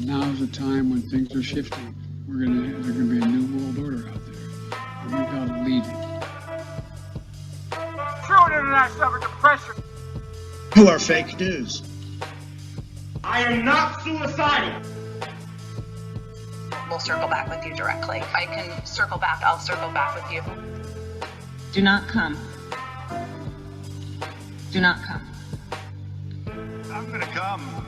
now's the time when things are shifting. There's gonna be a new world order out there. And we gotta lead it. True internet suffered depression. You are fake news. I am not suicidal. We'll circle back with you directly. If I can circle back, I'll circle back with you. Do not come. Do not come. I'm gonna come.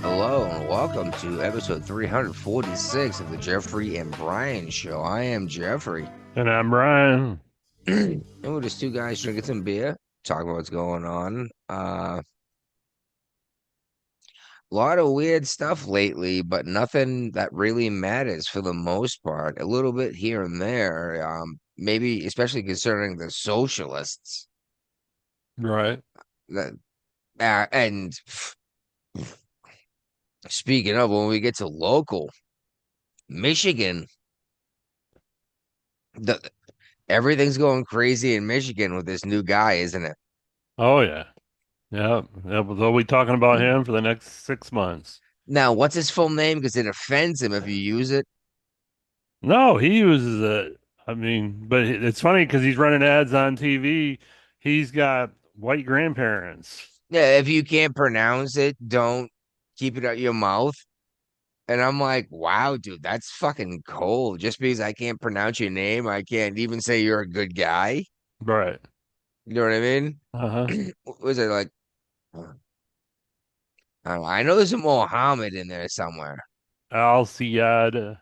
Hello and welcome to episode 346 of the Jeffrey and Brian Show. I am Jeffrey. And I'm Brian. And we're just two guys drinking some beer, talking about what's going on. A lot of weird stuff lately, but nothing that really matters for the most part. A little bit here and there, maybe especially concerning the socialists. Right. And speaking of, when we get to local, Michigan, everything's going crazy in Michigan with this new guy, isn't it? Oh, yeah. Yeah. We'll be talking about him for the next 6 months. Now, what's his full name? Because it offends him if you use it. No, he uses it. I mean, but it's funny because he's running ads on TV. He's got white grandparents. Yeah, if you can't pronounce it, don't keep it out your mouth. And I'm like, wow, dude, that's fucking cold. Just because I can't pronounce your name, I can't even say you're a good guy. Right. You know what I mean? Uh-huh. What was it like? I don't know. I know there's a Mohammed in there somewhere. Al-Siyad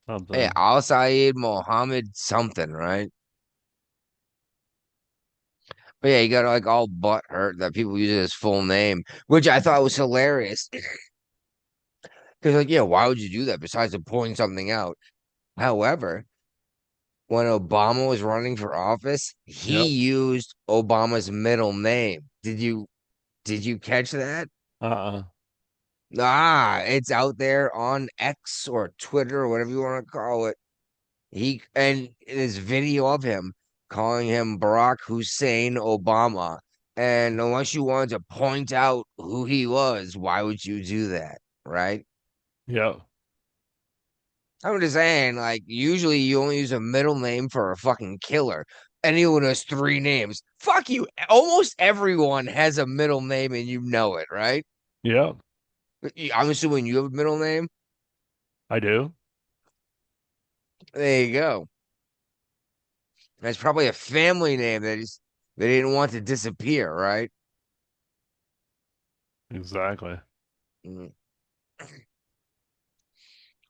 something. Yeah, Al Saeed Mohammed something, right? But yeah, he got like all butt hurt that people use his full name, which I thought was hilarious. Because like, yeah, why would you do that besides of pulling something out? However, when Obama was running for office, he Yep. used Obama's middle name. Did you catch that? Uh-uh. It's out there on X or Twitter or whatever you want to call it. And this video of him calling him Barack Hussein Obama. And unless you wanted to point out who he was, why would you do that? Right? Yep. I'm just saying, like, usually you only use a middle name for a fucking killer. Anyone has three names. Fuck you. Almost everyone has a middle name and you know it, right? Yep. I'm assuming you have a middle name. I do. There you go. That's probably a family name they didn't want to disappear, right? Exactly. Mm.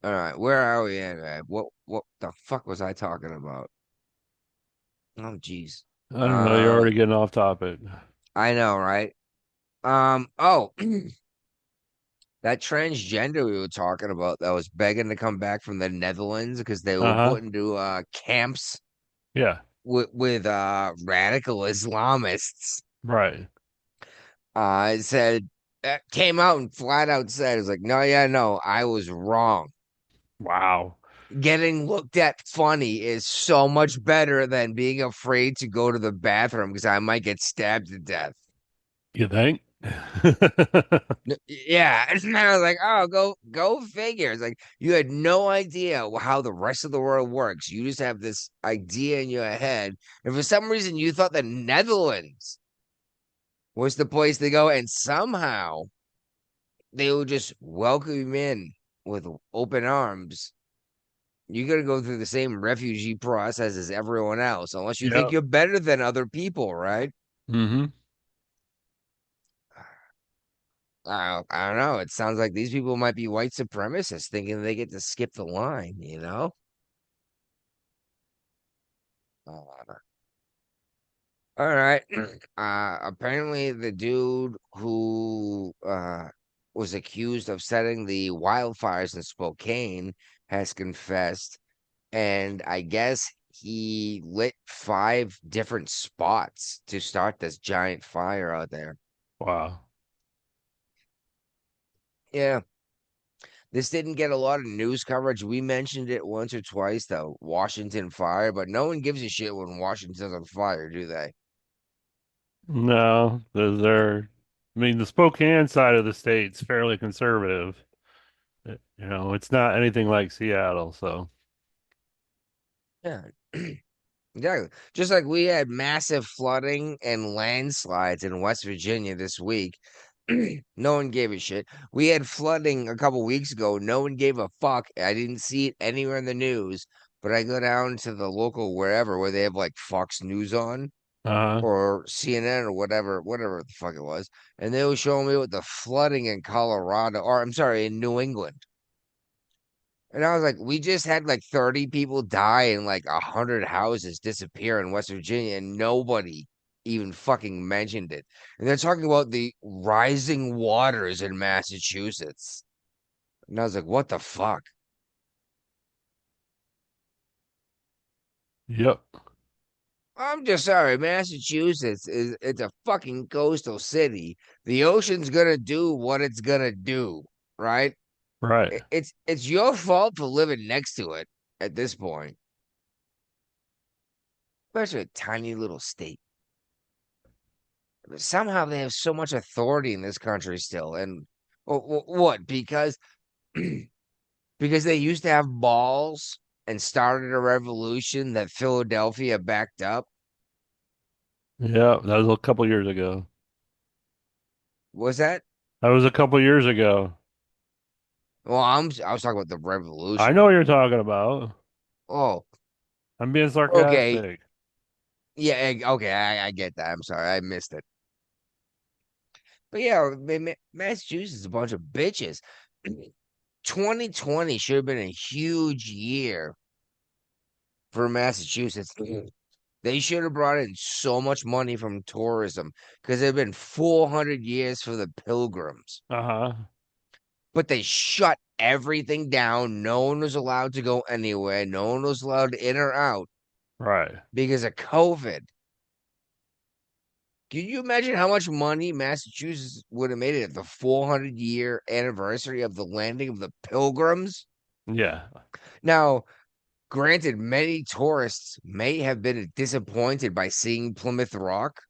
All right, where are we at, man? What the fuck was I talking about? Oh, jeez. I don't know. You're already getting off topic. I know, right? Oh, that transgender we were talking about that was begging to come back from the Netherlands because they were Uh-huh. put into camps Yeah. with radical Islamists. Right. It said came out and flat out said, "It's like, no, I was wrong. Wow. Getting looked at funny is so much better than being afraid to go to the bathroom because I might get stabbed to death." You think? Yeah, and I was like, "Oh, go figure." It's like you had no idea how the rest of the world works. You just have this idea in your head, and for some reason, you thought the Netherlands was the place to go, and somehow they will just welcome you in with open arms. You got to go through the same refugee process as everyone else, unless you think Yep. you're better than other people, right? Mm-hmm. I don't know. It sounds like these people might be white supremacists, thinking they get to skip the line, you know? Uh, all right. Apparently, the dude who was accused of setting the wildfires in Spokane has confessed, and I guess he lit 5 different spots to start this giant fire out there. Wow. Yeah, this didn't get a lot of news coverage. We mentioned it once or twice, the Washington fire, but no one gives a shit when Washington's on fire, do they? No, those are, I mean, the Spokane side of the state's fairly conservative. It's not anything like Seattle, so Yeah. Exactly. Just like we had massive flooding and landslides in West Virginia this week. No one gave a shit. We had flooding a couple weeks ago. No one gave a fuck. I didn't see it anywhere in the news, but I go down to the local wherever where they have like Fox News on uh or CNN or whatever the fuck it was, and they were showing me what the flooding in Colorado, or I'm sorry, in New England. And I was like, we just had like 30 people die and like 100 houses disappear in West Virginia, and nobody even fucking mentioned it. And they're talking about the rising waters in Massachusetts. And I was like, what the fuck? yep, I'm just sorry, Massachusetts is it's a fucking coastal city. The ocean's gonna do what it's gonna do, right? right. It's your fault for living next to it at this point. Especially a tiny little state. Somehow they have so much authority in this country still. And what? Because because they used to have balls and started a revolution that Philadelphia backed up. Yeah, that was a couple years ago. Was that? That was a couple years ago. Well, I was talking about the I know revolution. what you're talking about. Oh, I'm being okay. sarcastic. Yeah, okay, I get that. I'm sorry, I missed it. But yeah, Massachusetts is a bunch of bitches. 2020 should have been a huge year for Massachusetts. They should have brought in so much money from tourism because it had been 400 years for the pilgrims. Uh-huh. But they shut everything down. No one was allowed to go anywhere. No one was allowed in or out Right. because of COVID. Can you imagine how much money Massachusetts would have made it at the 400-year anniversary of the landing of the pilgrims? Yeah. Now, granted, many tourists may have been disappointed by seeing Plymouth Rock,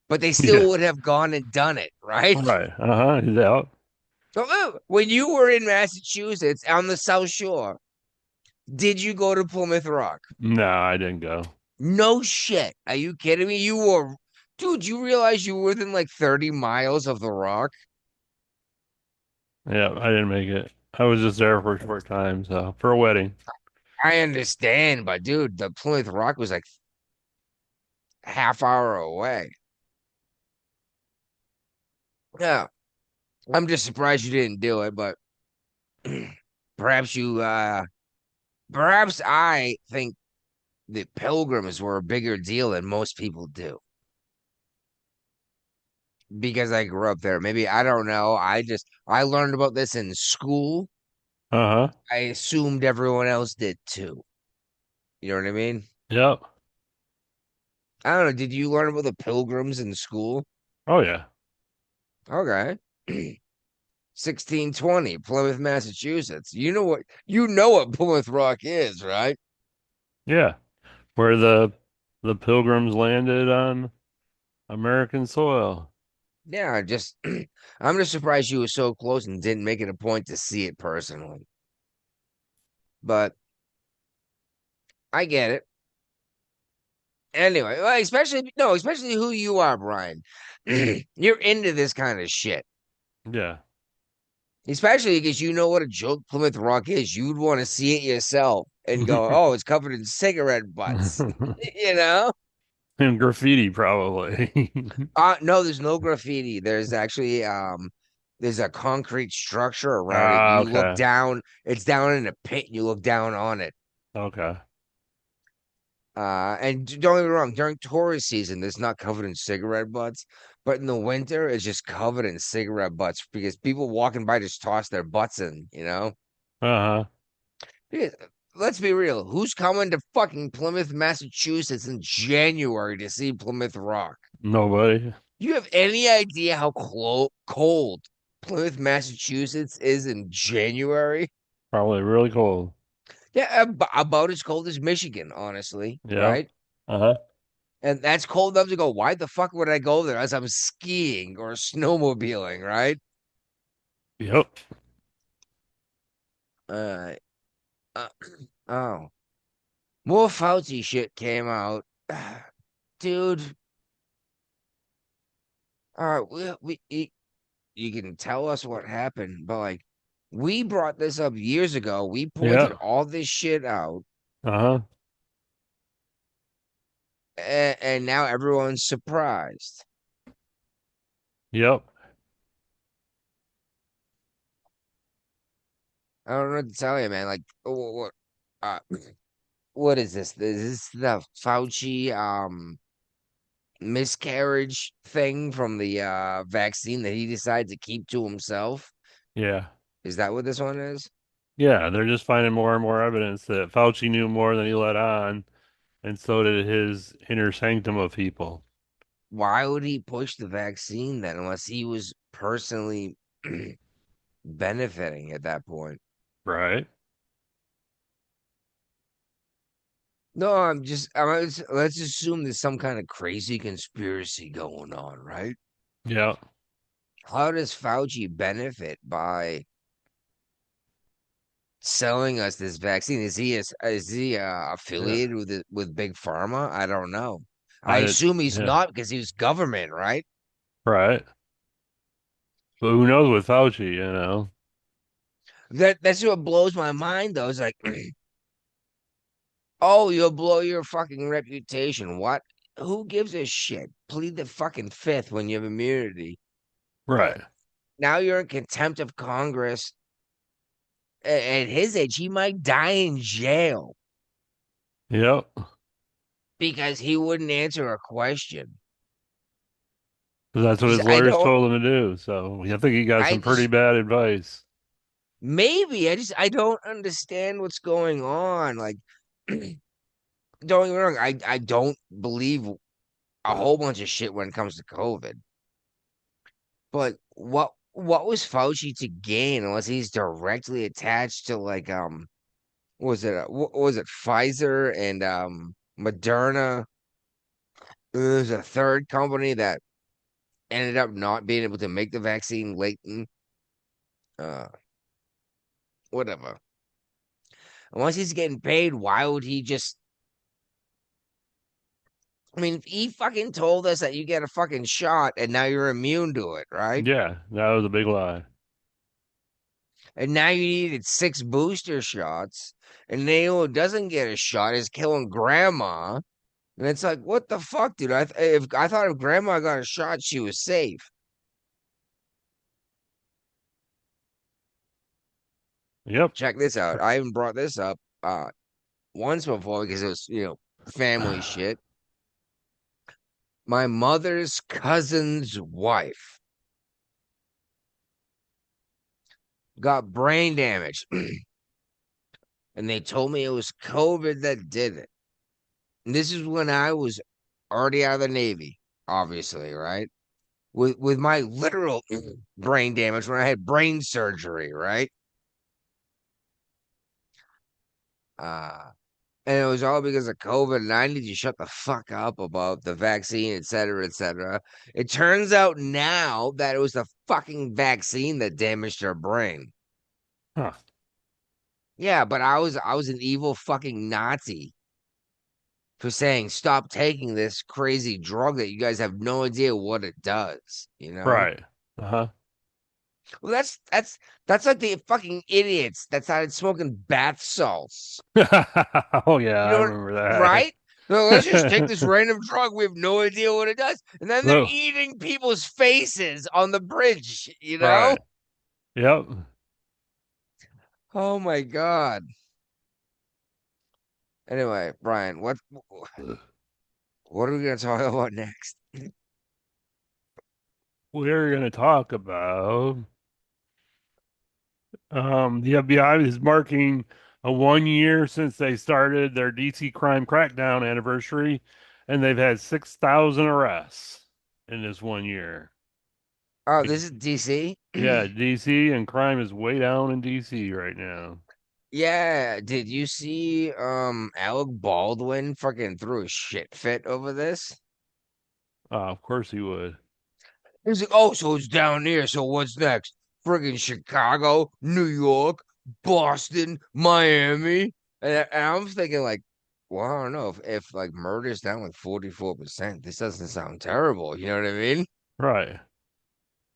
but they Yeah. still would have gone and done it, right? Right. Uh-huh. Yeah. So, when you were in Massachusetts on the South Shore, did you go to Plymouth Rock? No, I didn't go. No shit. Are you kidding me? Dude, you realize you were within like 30 miles of the Rock? Yeah, I didn't make it. I was just there for a short time, so for a wedding. I understand, but dude, the Plymouth Rock was like half hour away. Yeah, I'm just surprised you didn't do it, but perhaps perhaps I think the pilgrims were a bigger deal than most people do because I grew up there. Maybe I don't know. I learned about this in school. Uh-huh. I assumed everyone else did too. You know what I mean? Yep. I don't know. Did you learn about the pilgrims in school? Oh yeah. Okay. 1620, Plymouth, Massachusetts. You know what Plymouth Rock is, right? Yeah. Where the pilgrims landed on American soil. Yeah, just I'm just surprised you were so close and didn't make it a point to see it personally. But I get it. Anyway, well, especially who you are, Brian. You're into this kind of shit. Yeah. Especially because you know what a joke Plymouth Rock is. You'd want to see it yourself and go, "Oh, it's covered in cigarette butts." You know? And graffiti probably. No, there's no graffiti. There's actually there's a concrete structure around it. Ah, You look okay. down, it's down in a pit, and you look down on it. Okay. And don't get me wrong, during tourist season, it's not covered in cigarette butts, but in the winter, it's just covered in cigarette butts because people walking by just toss their butts in, you know? Uh-huh. Because, let's be real, who's coming to fucking Plymouth, Massachusetts in January to see Plymouth Rock? Nobody. You have any idea how cold Plymouth, Massachusetts is in January? Probably really cold. Yeah, about as cold as Michigan, honestly, Yeah. right? Uh-huh. And that's cold enough to go, why the fuck would I go there as I'm skiing or snowmobiling, right? Yep. Uh, uh oh, more Fauci shit came out, dude. All right, you can tell us what happened, but like, we brought this up years ago. We pointed Yeah. all this shit out, Uh-huh. and now everyone's surprised. Yep. I don't know what to tell you, man. Like, uh, what is this? Is this the Fauci miscarriage thing from the vaccine that he decided to keep to himself? Yeah. Is that what this one is? Yeah, they're just finding more and more evidence that Fauci knew more than he let on, and so did his inner sanctum of people. Why would he push the vaccine then, unless he was personally benefiting at that point? Right? No, let's assume there's some kind of crazy conspiracy going on, right? Yeah. How does Fauci benefit by selling us this vaccine? Is he Yeah. affiliated with Big Pharma? I don't know. I I assume he's yeah. not because he was government, right? Right. But who knows with Fauci, you know? That's what blows my mind though. It's like, oh, you'll blow your fucking reputation. What? Who gives a shit? Plead the fucking fifth when you have immunity. Uh, Right. now you're in contempt of Congress. At his age, he might die in jail Yep. because he wouldn't answer a question. 'Cause that's what Just his I lawyers don't. told him to do. So I think he got I some pretty just bad advice. maybe I don't understand what's going on. Like, don't get me wrong. I don't believe a whole bunch of shit when it comes to COVID. But what was Fauci to gain unless he's directly attached to like what was it Pfizer and Moderna? There's a third company that ended up not being able to make the vaccine latent. Uh, whatever. Unless he's getting paid, why would he just? I mean, he fucking told us that you get a fucking shot and now you're immune to it, right? Yeah, that was a big lie. And now you needed 6 booster shots, and anyone who doesn't get a shot is killing grandma. And it's like, what the fuck, dude? I thought if grandma got a shot, she was safe. Yep. Check this out. I even brought this up once before because it was, family shit. My mother's cousin's wife got brain damage, and they told me it was COVID that did it. And this is when I was already out of the Navy, obviously, right? With my literal brain damage when I had brain surgery, right? Uh, and it was all because of COVID, and I need you to shut the fuck up about the vaccine, et cetera, et cetera. It turns out now that it was the fucking vaccine that damaged her brain. Huh. Yeah, but I was an evil fucking Nazi for saying stop taking this crazy drug that you guys have no idea what it does, you know? Right. Uh-huh. Well, that's like the fucking idiots that started smoking bath salts. Oh yeah, You I know what? remember Right? No, let's just take this that. random drug. We have no idea what it does. And then they're Oh, eating people's faces on the bridge, you know? right. Yep. Oh my God. Anyway, Brian, what are we gonna talk about next? We're gonna talk about the FBI is marking a 1 year since they started their DC crime crackdown anniversary, and they've had 6,000 arrests in this 1 year. Oh, Like, this is DC? yeah, DC and crime is way down in DC right now. Yeah, did you see Alec Baldwin fucking threw a shit fit over this? Of course he would. He's like, oh, so it's down here. So what's next? Friggin' Chicago, New York, Boston, Miami. And I'm thinking like, well, I don't know if like murder's down like 44%. This doesn't sound terrible. You know what I mean? Right.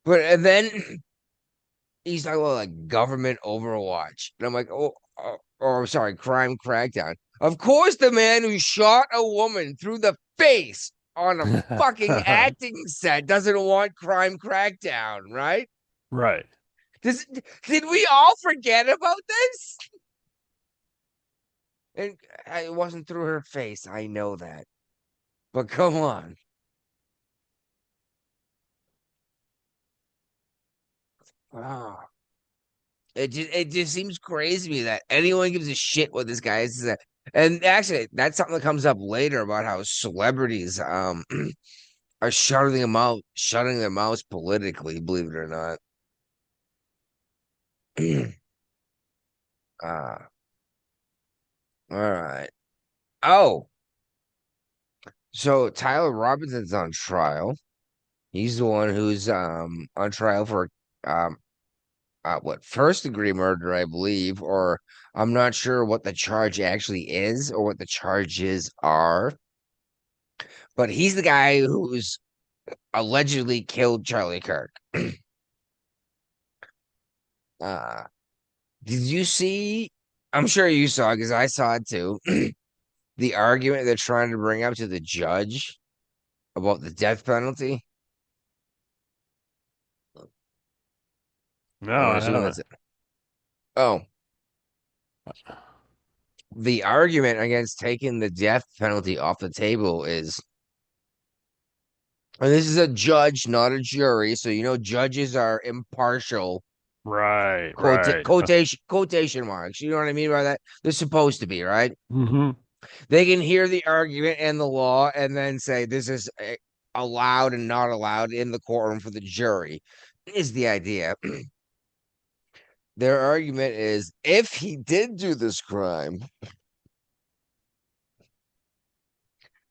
But and then he's talking about like government overwatch. And I'm like, or sorry, crime crackdown. Of course, the man who shot a woman through the face on a fucking acting set doesn't want crime crackdown, right? Right. Did we all forget about this? And it wasn't through her face. I know that. But come on. Oh, it just seems crazy to me that anyone gives a shit what this guy is. And actually, that's something that comes up later about how celebrities are shutting their mouths politically, believe it or not. uh all right. Oh, so Tyler Robinson's on trial. He's the one who's on trial for um what first degree murder, I believe, or I'm not sure what the charge actually is or what the charges are. But he's the guy who's allegedly killed Charlie Kirk. Uh, did you see? I'm sure you saw because I saw it too. The argument they're trying to bring up to the judge about the death penalty. No, I'm gonna I assume haven't. that's it. Oh, the argument against taking the death penalty off the table is, and this is a judge, not a jury, so you know judges are impartial. Right, right. Quotation marks. You know what I mean by that? They're supposed to be, right? Mm-hmm. They can hear the argument and the law and then say this is allowed and not allowed in the courtroom for the jury, is the idea. Their argument is if he did do this crime,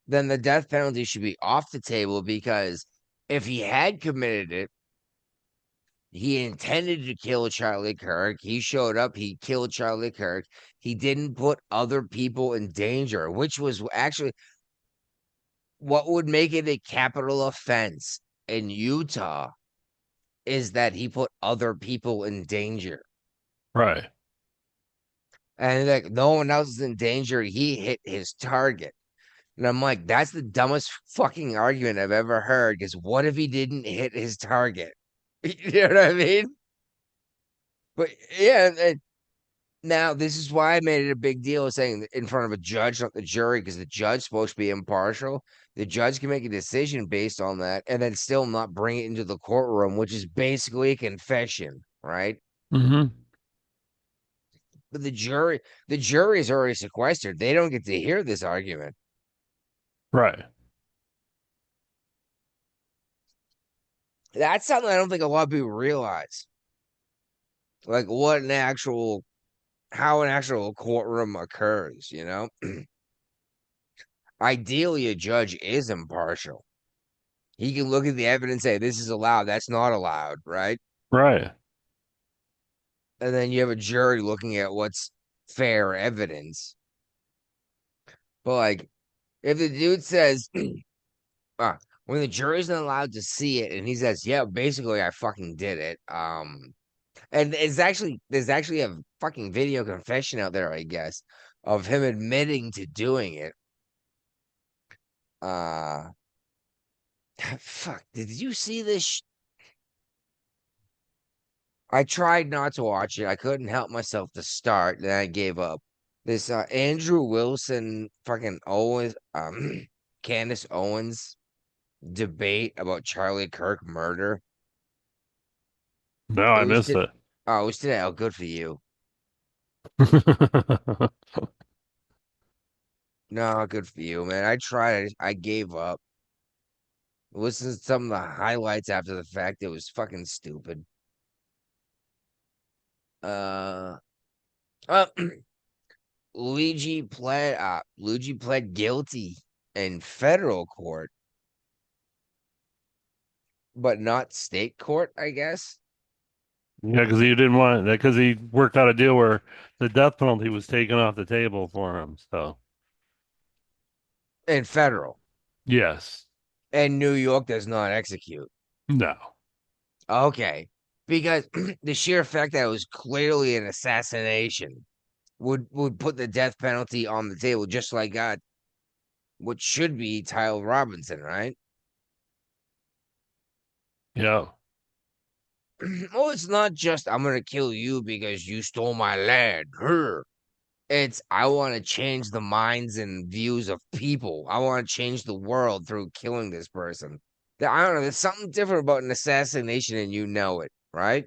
then the death penalty should be off the table because if he had committed it, he intended to kill Charlie Kirk. He showed up, he killed Charlie Kirk. He didn't put other people in danger, which was actually what would make it a capital offense in Utah is that he put other people in danger. Right. And like no one else is in danger. He hit his target. And I'm like, that's the dumbest fucking argument I've ever heard. Because what if he didn't hit his target? You know what I mean? But yeah, and now this is why I made it a big deal saying in front of a judge, not the jury, because the judge's supposed to be impartial. The judge can make a decision based on that and then still not bring it into the courtroom, which is basically a confession, right? Mm-hmm. But the jury is already sequestered. They don't get to hear this argument. Right. That's something I don't think a lot of people realize. Like how an actual courtroom occurs, you know? Ideally, a judge is impartial. He can look at the evidence and say, this is allowed, that's not allowed, right? Right. And then you have a jury looking at what's fair evidence. But like, if the dude says, when the jury's not allowed to see it, and he says, "Yeah, basically, I fucking did it." And there's actually a fucking video confession out there, I guess, of him admitting to doing it. Uh, fuck, did you see this? I tried not to watch it. I couldn't help myself to start, then I gave up. This Andrew Wilson, fucking Owens, Candace Owens debate about Charlie Kirk murder. No, It I was missed to, it. oh, it was today. Oh, good for you. No, good for you, man. I tried. I gave up. Listen to some of the highlights after the fact. It was fucking stupid. Uh, uh Luigi pled guilty in federal court, but not state court, I guess. Yeah, because he didn't want that because he worked out a deal where the death penalty was taken off the table for him. So And federal. yes, And New York does not execute. no, Okay. Because the sheer fact that it was clearly an assassination would put the death penalty on the table, just like what should be Tyler Robinson, right? yeah, Well, it's not just I'm gonna kill you because you stole my land. Grr. It's I want to change the minds and views of people. I want to change the world through killing this person. I don't know. There's something different about an assassination, and you know it, right?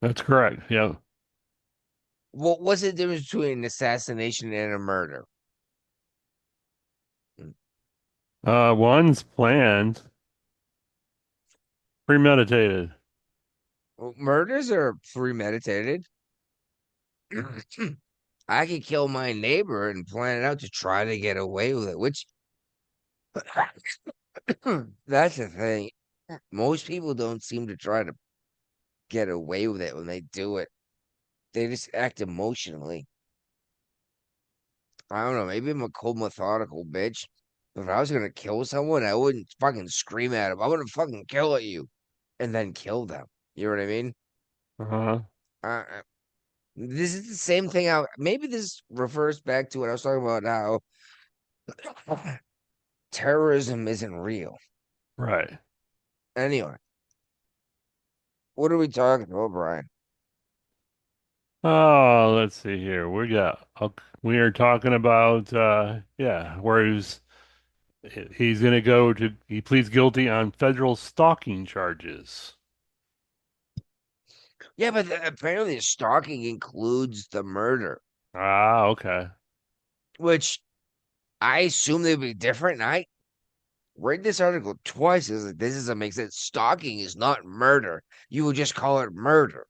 that's correct. Yeah, What's the difference between an assassination and a murder? one's planned, premeditated. Well, murders are premeditated. I could kill my neighbor and plan it out to try to get away with it, which that's the thing. Most people don't seem to try to get away with it when they do it. They just act emotionally. I don't know. Maybe I'm a cold, methodical bitch. But if I was gonna kill someone, I wouldn't fucking scream at them. I wouldn't fucking kill at you and then kill them. You know what I mean? Uh-huh. Uh, this is the same thing. Maybe this refers back to what I was talking about. How terrorism isn't real. Right. Anyway, what are we talking about, Brian? Oh, let's see here. We are talking about yeah, where he's gonna go to he pleads guilty on federal stalking charges. Yeah, but apparently the stalking includes the murder, Ah, okay. which I assume they'd be different. And I read this article twice. It's like, this doesn't make sense. Stalking is not murder. You would just call it murder.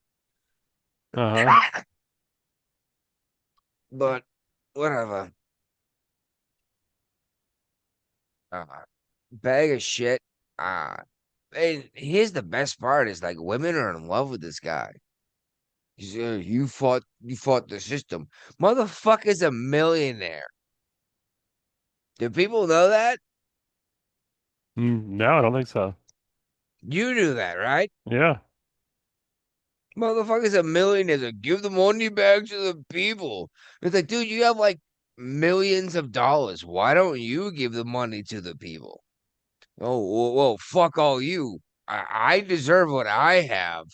Uh-huh. But whatever. Uh, Bag of shit. Uh, and here's the best part is like women are in love with this guy. You fought the system. Motherfucker's a millionaire. Do people know that? No, I don't think so. You knew that, right? Yeah. Motherfucker's a millionaire. So give the money back to the people. It's like, dude, you have like millions of dollars. Why don't you give the money to the people? Oh, well, fuck all you. I deserve what I have.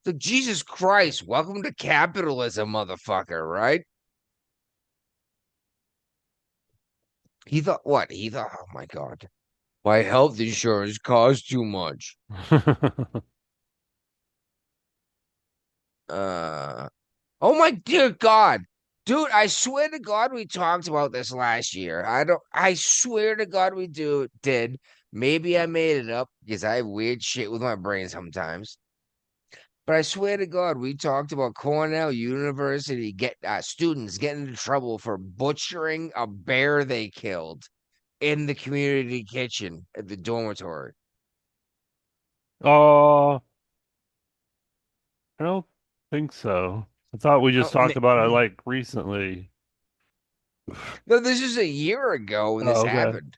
So Jesus Christ, welcome to capitalism, motherfucker, right? He thought what? He thought, oh my God, my health insurance costs too much. Uh Oh my dear God. Dude, I swear to God we talked about this last year. I swear to God we did. Maybe I made it up because I have weird shit with my brain sometimes. But I swear to God we talked about Cornell University students getting into trouble for butchering a bear they killed in the community kitchen at the dormitory. Oh, I don't think so. I thought we just Oh, talked about it like recently. no, this is a year ago when this Oh, okay. happened.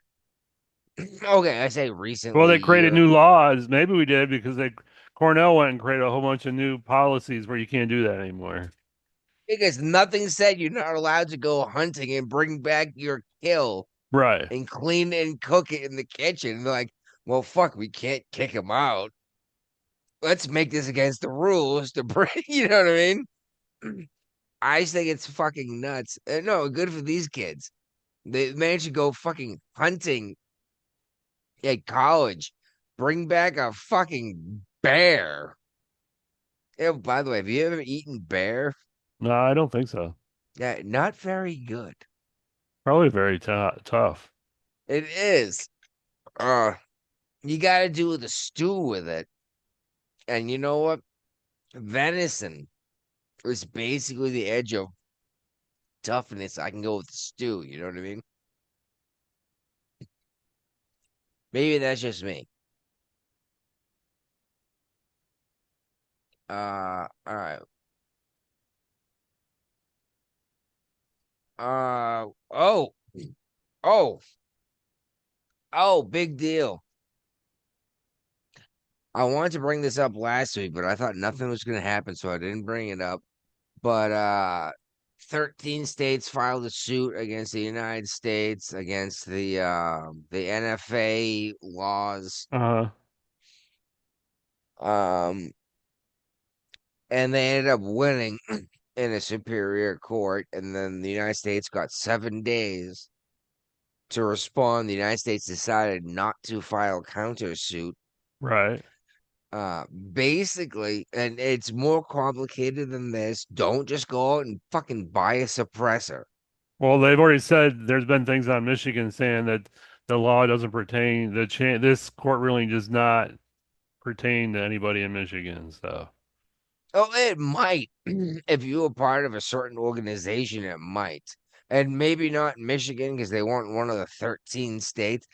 Okay, I say Well, recently a they created year new laws. Maybe we did because they Cornell went and created a whole bunch of new policies where you can't do that anymore. because nothing said you're not allowed to go hunting and bring back your kill Right. and clean and cook it in the kitchen. And they're like, well, fuck, we can't kick him out. Let's make this against the rules to bring, you know what I mean? I just think it's fucking nuts. No, good for these kids. They managed to go fucking hunting at college, bring back a fucking bear. Yeah, by the way, have you ever eaten bear? No, I don't think so. Yeah, not very good. Probably very tough. It is. Uh, you got to do the stew with it. And you know what? Venison is basically the edge of toughness. I can go with the stew. You know what I mean? Maybe that's just me. All right. Oh, oh, oh, big deal. I wanted to bring this up last week, but I thought nothing was going to happen, so I didn't bring it up. But 13 states filed a suit against the United States against the NFA laws. Uh-huh. Um, and they ended up winning in a superior court, and then the United States got 7 days to respond. The United States decided not to file countersuit. Right. Basically, and it's more complicated than this. Don't just go out and fucking buy a suppressor. Well, they've already said there's been things on Michigan saying that the law doesn't pertain, this court ruling does not pertain to anybody in Michigan. So, Oh, it might. If you were part of a certain organization, it might. And maybe not in Michigan because they weren't one of the 13 states.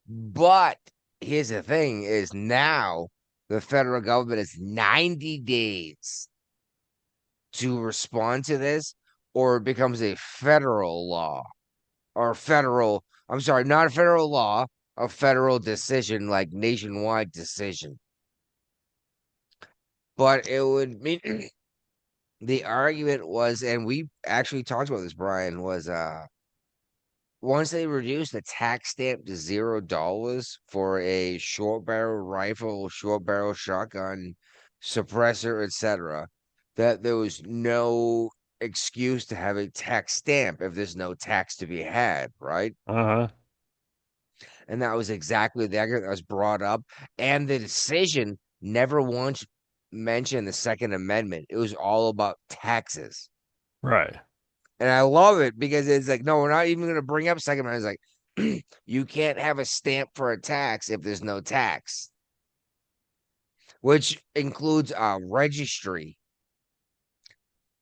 But here's the thing is now the federal government has 90 days to respond to this, or it becomes a federal law or federal, I'm sorry, not a federal law, a federal decision like nationwide decision. But it would mean the argument was, and we actually talked about this, Brian, was once they reduced the tax stamp to $0 for a short barrel rifle, short barrel shotgun, suppressor, etc., that there was no excuse to have a tax stamp if there's no tax to be had, right? uh-huh. And that was exactly the argument that was brought up. And the decision never once mentioned the Second Amendment. It was all about taxes. Right. And I love it because it's like, no, we're not even going to bring up Second Amendment. It's like, you can't have a stamp for a tax if there's no tax, which includes a registry.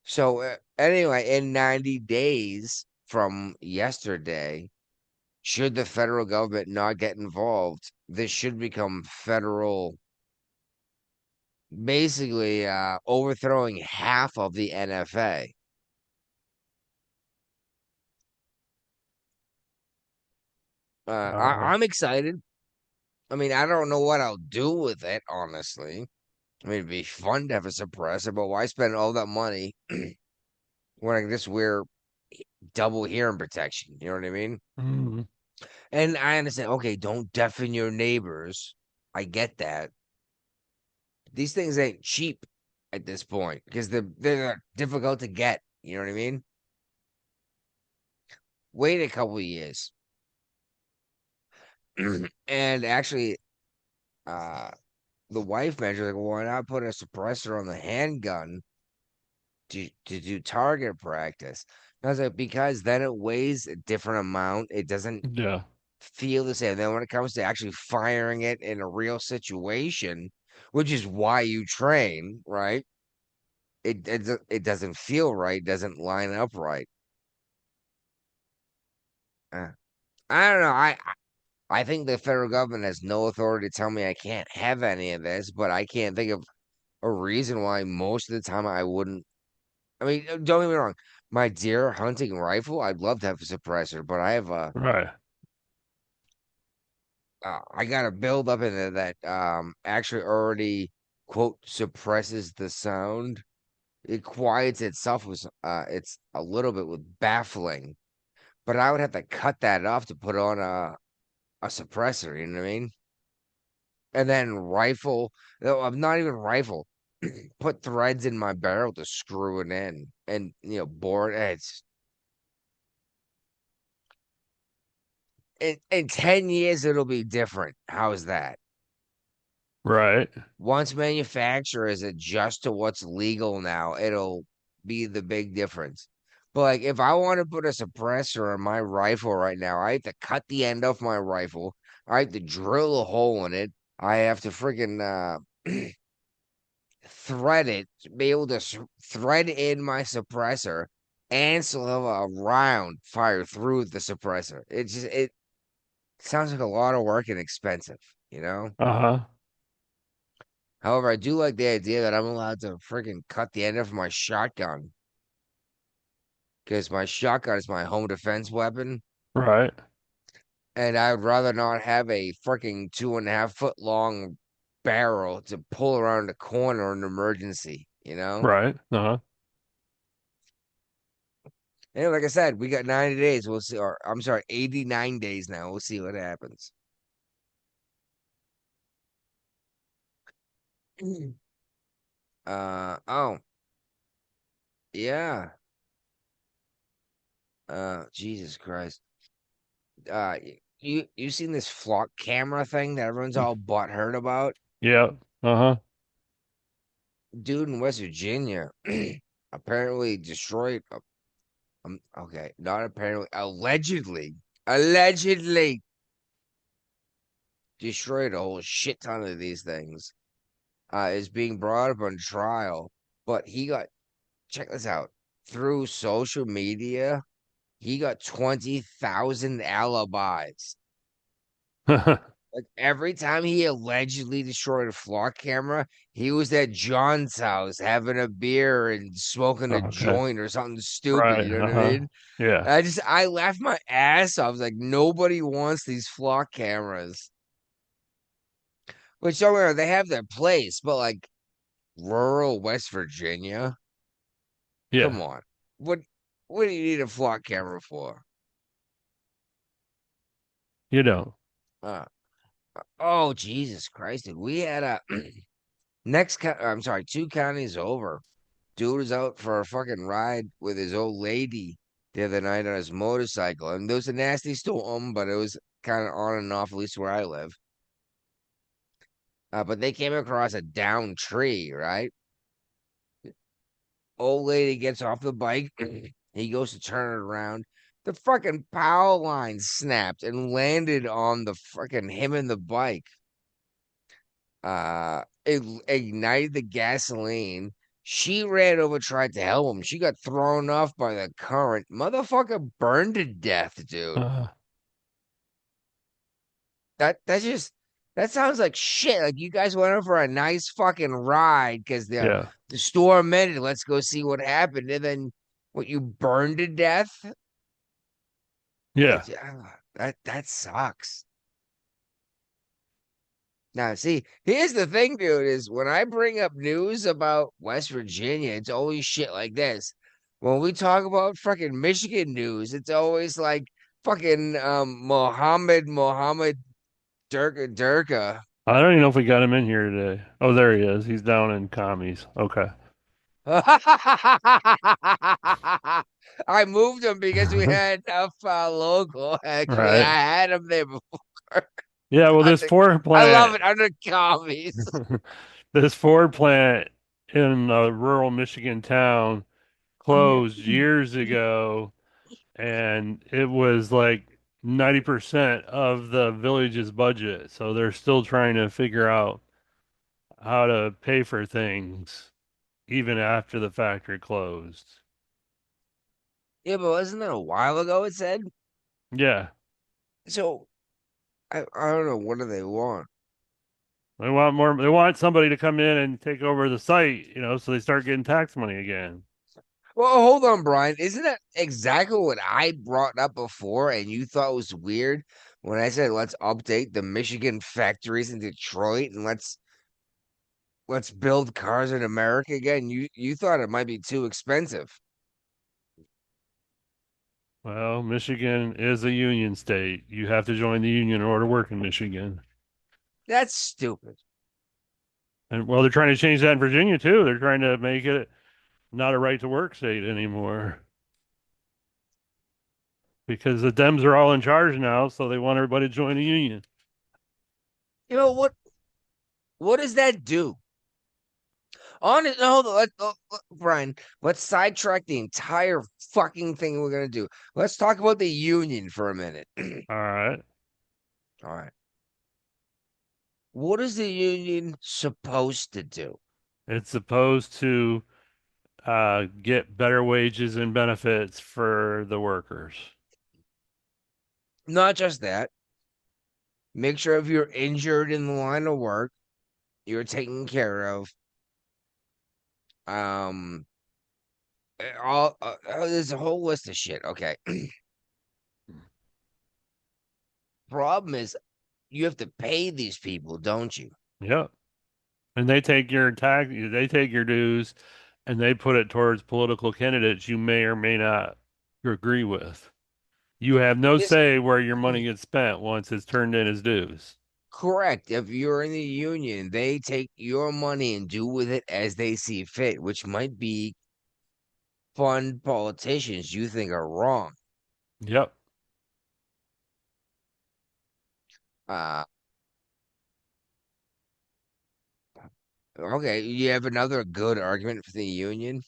So, anyway, in 90 days from yesterday, should the federal government not get involved, this should become federal, basically overthrowing half of the NFA. Uh, I'm excited. I mean, I don't know what I'll do with it, honestly. I mean, it'd be fun to have a suppressor, but why spend all that money when I can just wear double hearing protection? You know what I mean? mhm. And I understand, okay, don't deafen your neighbors. I get that. These things ain't cheap at this point because they're difficult to get. You know what I mean? Wait a couple of years. And actually, uh, the wife mentioned, like, well, why not put a suppressor on the handgun to do target practice? And I was like, because then it weighs a different amount. It doesn't Yeah. feel the same. Then when it comes to actually firing it in a real situation, which is why you train, right? It doesn't feel right, doesn't line up right. Uh, I don't know. I think the federal government has no authority to tell me I can't have any of this, but I can't think of a reason why most of the time I wouldn't. I mean, don't get me wrong. My deer hunting rifle, I'd love to have a suppressor, but I have a Right. I got a build up in there that actually already quote suppresses the sound. It quiets itself with it's a little bit with baffling, but I would have to cut that off to put on a suppressor, you know what I mean? And then rifle, no, I'm not even rifle. Put threads in my barrel to screw it in and bore it. It's in 10 years it'll be different. How's that? Right. Once manufacturers adjust to what's legal now, it'll be the big difference. But like if I want to put a suppressor on my rifle right now, I have to cut the end off my rifle. I have to drill a hole in it. I have to freaking thread it, to be able to thread in my suppressor and still have a round fire through the suppressor. It sounds like a lot of work and expensive, you know? Uh-huh. However, I do like the idea that I'm allowed to freaking cut the end of my shotgun because my shotgun is my home defense weapon, Right. and I would rather not have a freaking 2.5 foot long barrel to pull around a corner in an emergency, you know? Right. Uh-huh. And like I said, we got 90 days. We'll see. Or I'm sorry, 89 days now. We'll see what happens. Oh, yeah. Jesus Christ. You seen this flock camera thing that everyone's all butthurt about? Yeah. Uh-huh. Dude in West Virginia apparently destroyed. Okay, not apparently, allegedly destroyed a whole shit ton of these things. Is being brought up on trial, but he got, check this out, through social media, he got 20,000 alibis. Like every time he allegedly destroyed a flock camera, he was at John's house having a beer and smoking a Okay. joint or something stupid. Right. You know what I Uh-huh. mean? Yeah. I laughed my ass off. I was like, nobody wants these flock cameras. Which don't matter, they have their place, but like rural West Virginia, Yeah. come on. What what do you need a flock camera for? You don't. Uh, oh Jesus Christ, dude. We had a I'm sorry, 2 counties over. Dude was out for a fucking ride with his old lady the other night on his motorcycle. And there was a nasty storm, but it was kind of on and off, at least where I live. But they came across a downed tree, right? Old lady gets off the bike. He goes to turn it around. The fucking power line snapped and landed on the fucking him and the bike. It ignited the gasoline. She ran over, tried to help him. She got thrown off by the current. Motherfucker burned to death, dude. Uh, That's just that sounds like shit. Like you guys went over for a nice fucking ride because yeah. the storm ended. Let's go see what happened, and then what you burned to death. Yeah. That sucks. Now, see, here's the thing, dude, is when I bring up news about West Virginia, it's always shit like this. When we talk about fucking Michigan news, it's always like fucking Mohammed Durka. I don't even know if we got him in here today. Oh, there he is. He's down in commies. Okay. I moved him because we had enough local. Actually, Right. I had him there before. Yeah, well, this Under, Ford I love plant, it under commies. this Ford plant in a rural Michigan town closed years ago, and it was like 90% of the village's budget. So they're still trying to figure out how to pay for things even after the factory closed. Yeah, but wasn't that a while ago? It said Yeah, so. I don't know. What do they want? they want more. They want somebody to come in and take over the site, so they start getting tax money again. Well, hold on, Brian. Isn't that exactly what I brought up before, and you thought was weird when I said let's update the Michigan factories in Detroit and let's build cars in America again? You thought it might be too expensive. Well, Michigan is a union state. You have to join the union in order to work in Michigan. That's stupid. And well, they're trying to change that in Virginia too. They're trying to make it not a right to work state anymore because the Dems are all in charge now, so they want everybody to join a union. You know what? What does that do? On it, no, Brian. Let's sidetrack the entire fucking thing we're gonna do. Let's talk about the union for a minute. All right. All right. What is the union supposed to do? It's supposed to get better wages and benefits for the workers. Not just that. Make sure if you're injured in the line of work, You're taken care of. There's a whole list of shit. Okay. Problem is, you have to pay these people, don't you? Yep. And they take your they take your dues, and they put it towards political candidates you may or may not agree with. You have no This say where your money gets spent once it's turned in as dues. correct. If you're in the union, they take your money and do with it as they see fit, which might be fund politicians you think are wrong. Yep. Uh, okay, you have another good argument for the union.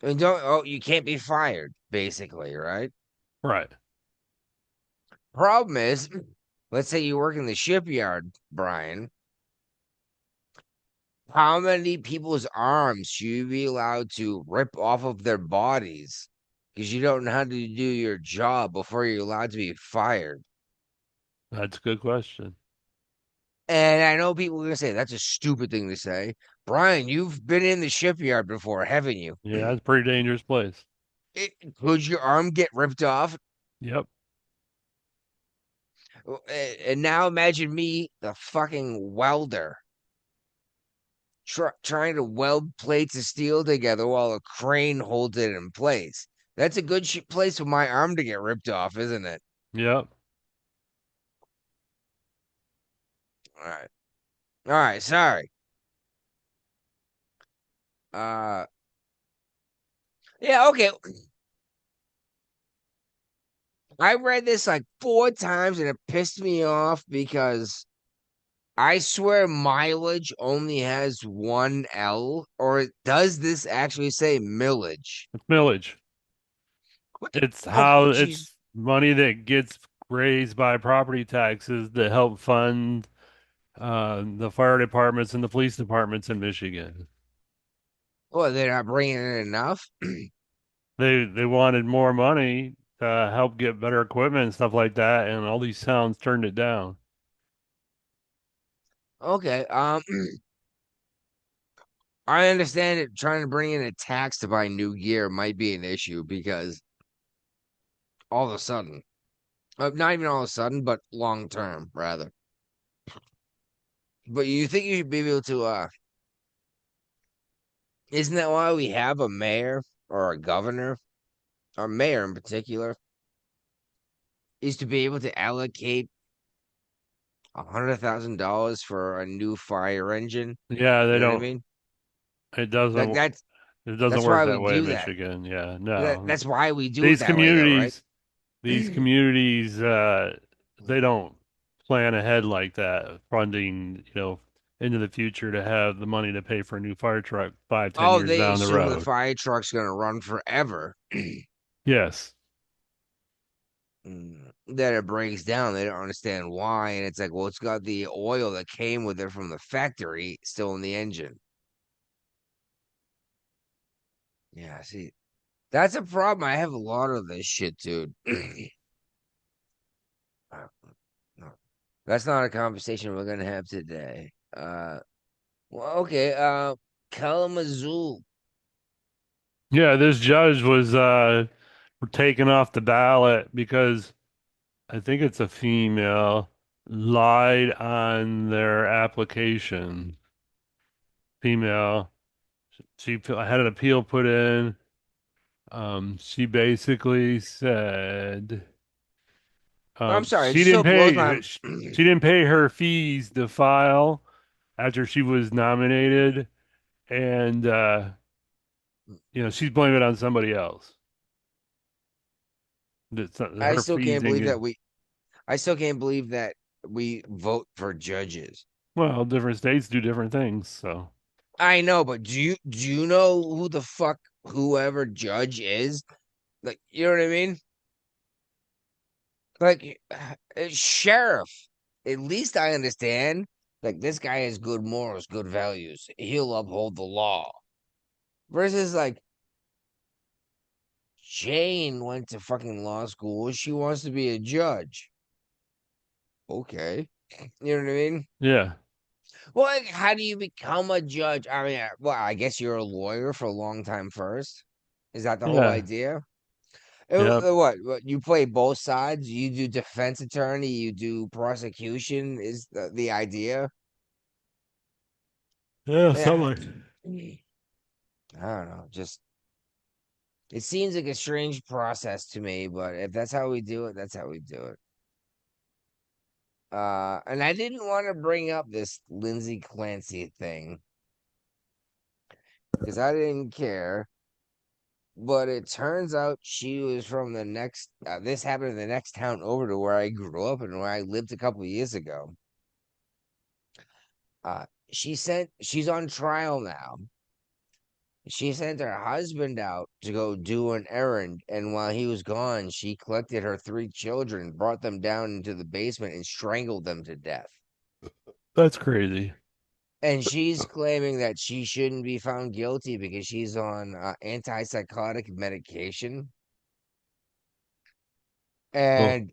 And you can't be fired, basically, right? Right. Problem is, let's say you work in the shipyard, Brian. How many people's arms should you be allowed to rip off of their bodies because you don't know how to do your job before you're allowed to be fired? That's a good question. And I know people are going to say that's a stupid thing to say. Brian, you've been in the shipyard before, haven't you? Yeah, it's a pretty dangerous place. Could your arm get ripped off? Yep. And now imagine me, the fucking welder, trying to weld plates of steel together while a crane holds it in place. That's a good place for my arm to get ripped off, isn't it? Yep. All right. All right. Sorry. Uh, yeah. Okay. I read this like 4 times and it pissed me off because I swear mileage only has one L, or does this actually say millage? It's millage. What the? It's Oh, how jeez. it's money that gets raised by property taxes that help fund the fire departments and the police departments in Michigan. Well, they're not bringing in enough. They wanted more money to help get better equipment and stuff like that, and all these towns turned it down. Okay. I understand it. Trying to bring in a tax to buy new gear might be an issue because all of a sudden, not even all of a sudden, but long term rather. But you think you should be able to? Isn't that why we have a mayor or a governor, or mayor in particular, is to be able to allocate $100,000 for a new fire engine? Yeah, they You know what I don't. mean? It Like doesn't. It doesn't that's work why we that way in do that. Michigan. Yeah, no. That's why we do it These that way, though, right? communities, these communities, they don't plan ahead like that, funding, into the future to have the money to pay for a new fire truck 5, 10 Oh, years they down the assume the road. fire truck's gonna run forever. Yes. That it breaks down. They don't understand why, and it's like, well, it's got the oil that came with it from the factory still in the engine. Yeah, see, that's a problem. I have a lot of this shit, dude. No, that's not a conversation we're gonna have today. Well, okay. Kalamazoo. Yeah, this judge was taken off the ballot because I think it's a female lied on their application. Female. Had an appeal put in. She basically said I'm sorry. It she still didn't blows my. pay she didn't pay her fees to file after she was nominated, and she's blaming it on somebody else. I Her still fees can't didn't believe get. that we. I still can't believe that we vote for judges. Well, different states do different things, so I know, but do you know who the fuck whoever judge is? Like, you know what I mean? Like, sheriff. At least I understand. Like, this guy has good morals, good values. He'll uphold the law. Versus, like, Jane went to fucking law school. She wants to be a judge. Okay. You know what I mean? yeah. Well, like, how do you become a judge? I mean, well, I guess you're a lawyer for a long time first. Is that the whole Yeah. idea? Yep. What you play both sides? You do defense attorney, you do prosecution. Is the idea? Yeah, Yeah, something. I don't know. Just it seems like a strange process to me, but if that's how we do it, that's how we do it. And I didn't want to bring up this Lindsay Clancy thing because I didn't care. But it turns out she was from the next. This happened in the next town over to where I grew up and where I lived a couple years ago. She's on trial now. She sent her husband out to go do an errand, and while he was gone, she collected her three children, brought them down into the basement, and strangled them to death. That's crazy. And she's claiming that she shouldn't be found guilty because she's on antipsychotic medication. Oh. And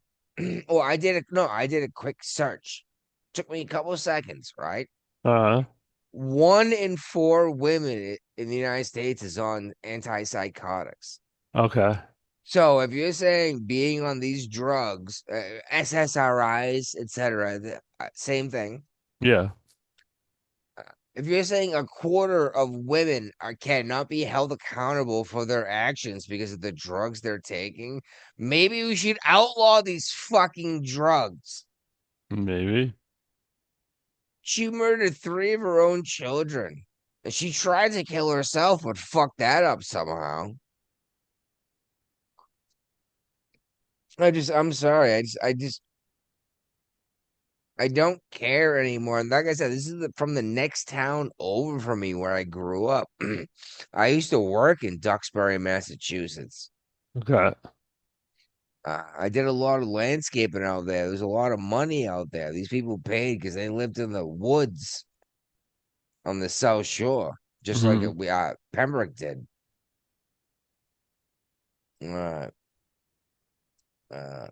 well, I did a quick search. Took me a couple of seconds, right? Uh-huh. 1 in 4 women in the United States is on antipsychotics. Okay. So if you're saying being on these drugs, SSRIs, etc., same thing. Yeah. If you're saying a quarter of women cannot be held accountable for their actions because of the drugs they're taking, maybe we should outlaw these fucking drugs. Maybe. She murdered 3 of her own children. And she tried to kill herself, but fucked that up somehow. I'm sorry. I don't care anymore. And like I said, this is from the next town over from me where I grew up. I used to work in Duxbury, Massachusetts. Okay. I did a lot of landscaping out there. There's a lot of money out there. These people paid because they lived in the woods on the South Shore, just like Hmm. Pembroke did. Uh, uh,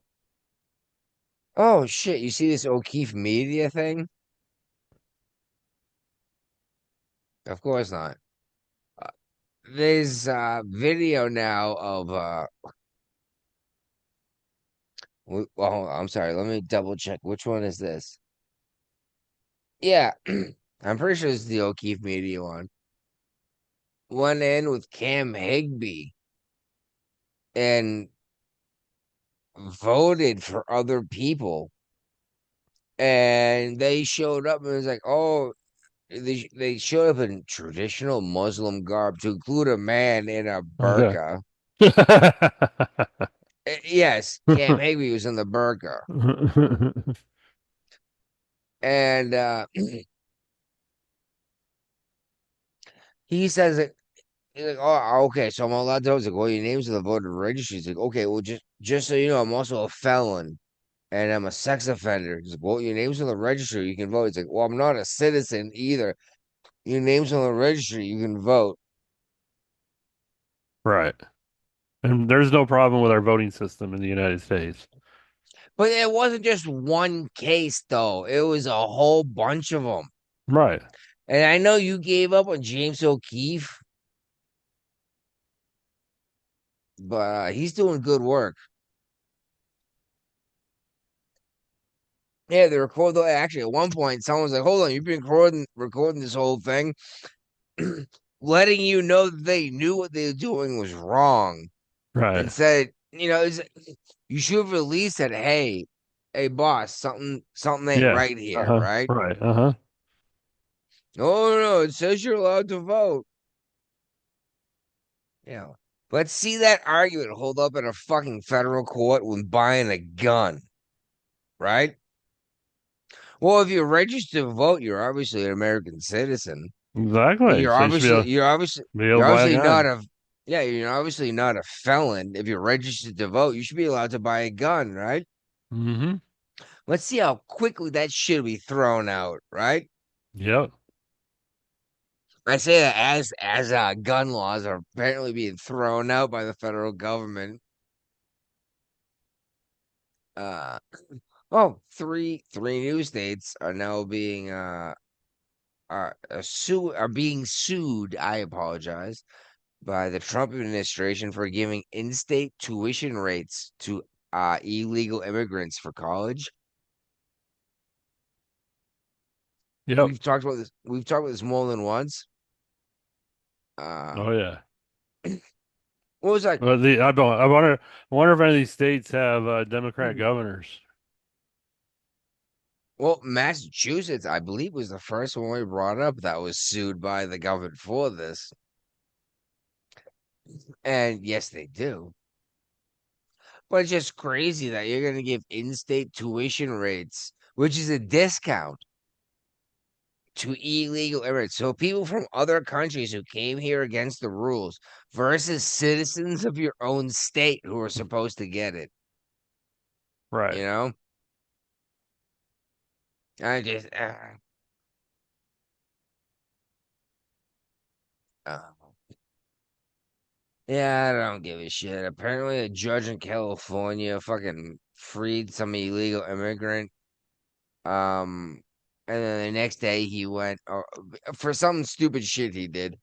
oh shit! You see this O'Keefe Media thing? Of course not. Uh, there's video now of well, I'm sorry. Let me double check. Which one is this? Yeah, I'm pretty sure it's the O'Keefe Media one. Went in with Cam Higby and voted for other people, and they showed up and it was like, oh, they showed up in traditional Muslim garb to include a man in a Okay. burqa. Yes, Cam Higby was in the burqa, and he says it. He's like, oh, okay, so I'm allowed to. I was like, well, your name's in the voter registry. He's like, okay, well, just so you know, I'm also a felon and I'm a sex offender. He's like, well, your name's on the registry, you can vote. He's like, well, I'm not a citizen either. Your name's on the registry, you can vote. Right. And there's no problem with our voting system in the United States. But it wasn't just one case, though. It was a whole bunch of them. Right. And I know you gave up on James O'Keefe, but he's doing good work. Yeah, the record though. Actually, at one point, someone was like, "Hold on, you've been recording this whole thing, letting you know that they knew what they were doing was wrong, Right. and said, you should have at least said, hey, boss, something ain't Yeah. right here, Uh-huh. right? Right. Uh-huh. Oh no, it says you're allowed to vote. Yeah, let's see that argument hold up in a fucking federal court when buying a gun, right? Well, if you're registered to vote, you're obviously an American citizen. And Exactly. So you should be able you're to buy a obviously not gun. a yeah, you're obviously not a felon. If you're registered to vote, you should be allowed to buy a gun, right? Mm-hmm. Let's see how quickly that should be thrown out, right? Yep. I say that as gun laws are apparently being thrown out by the federal government. Uh oh, three new states are now being are being sued. I apologize, by the Trump administration for giving in-state tuition rates to illegal immigrants for college. Yep. We've talked about this. We've talked about this more than once. Oh yeah. What was that? Well, I wonder if any of these states have Democrat governors. Well, Massachusetts, I believe, was the first one we brought up that was sued by the government for this. And yes, they do. But it's just crazy that you're going to give in-state tuition rates, which is a discount, to illegal immigrants. So people from other countries who came here against the rules versus citizens of your own state who are supposed to get it. Right. You know? I just uh, yeah, I don't give a shit. Apparently a judge in California fucking freed some illegal immigrant. And then the next day he went for some stupid shit he did.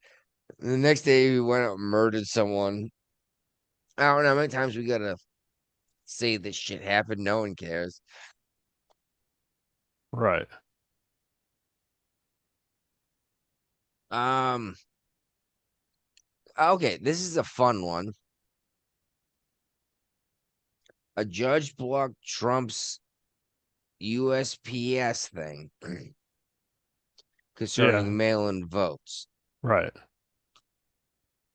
The next day he went out and murdered someone. I don't know how many times we gotta say this shit happened. No one cares. Right. Um. Okay, this is a fun one. A judge blocked Trump's USPS thing Yeah. concerning mail-in votes. Right.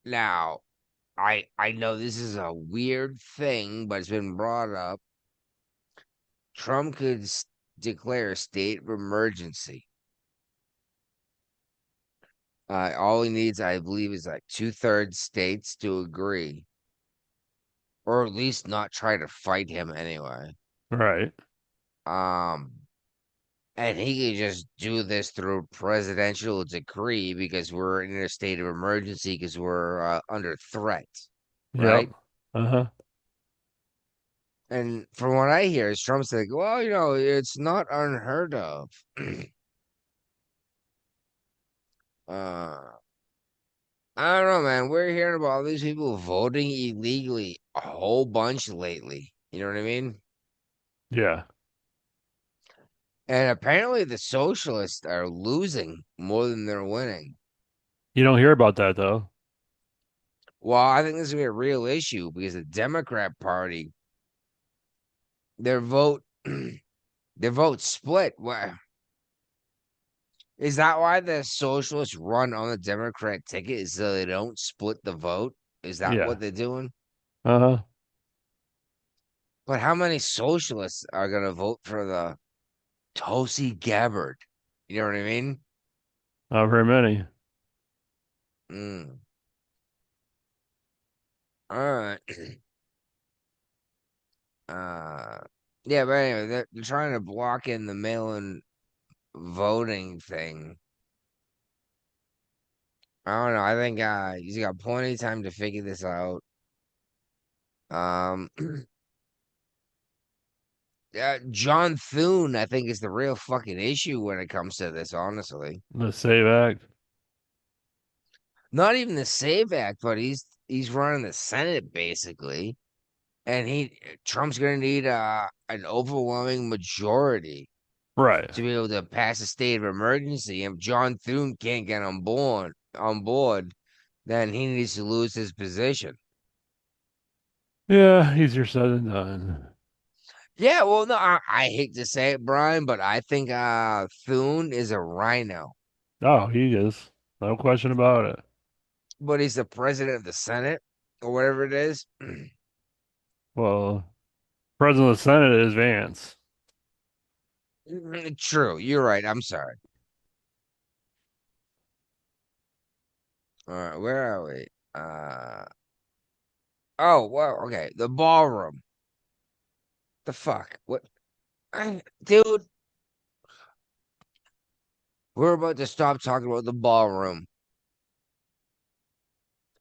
Now, I know this is a weird thing, but it's been brought up. Trump could declare a state of emergency. All he needs, I believe, is like 2/3 states to agree, or at least not try to fight him anyway. Right. Um, and he could just do this through presidential decree because we're in a state of emergency because we're under threat, Yep. right? Uh-huh. And from what I hear, is Trump's like, well, it's not unheard of. uh, I don't know, man. We're hearing about all these people voting illegally a whole bunch lately. You know what I mean? Yeah. And apparently the socialists are losing more than they're winning. You don't hear about that though. Well, I think this is gonna be a real issue because the Democrat Party, their vote, their vote split. Where is that? Why the socialists run on the Democrat ticket is so they don't split the vote? Is that Yeah. what they're doing? Uh-huh. But how many socialists are gonna vote for the Tulsi Gabbard? You know what I mean? Not very many. Mm. All right. Yeah, but anyway, they're trying to block in the mail-in voting thing. I don't know. I think he's got plenty of time to figure this out. Um, John Thune, I think, is the real fucking issue when it comes to this. Honestly, The Save Act. not even the Save Act, but he's running the Senate basically, and Trump's gonna need an overwhelming majority Right. to be able to pass a state of emergency. And if John Thune can't get on board, then he needs to lose his position. Yeah, easier said than done. Yeah, well, no, I hate to say it, Brian, but I think Thune is a rhino, Oh, he is. No question about it. but he's the president of the Senate or whatever it is. Well, President of the Senate is Vance. True, you're right. I'm sorry. All right, where are we? Oh, well, okay. The ballroom. The fuck? What? Dude, we're about to stop talking about the ballroom.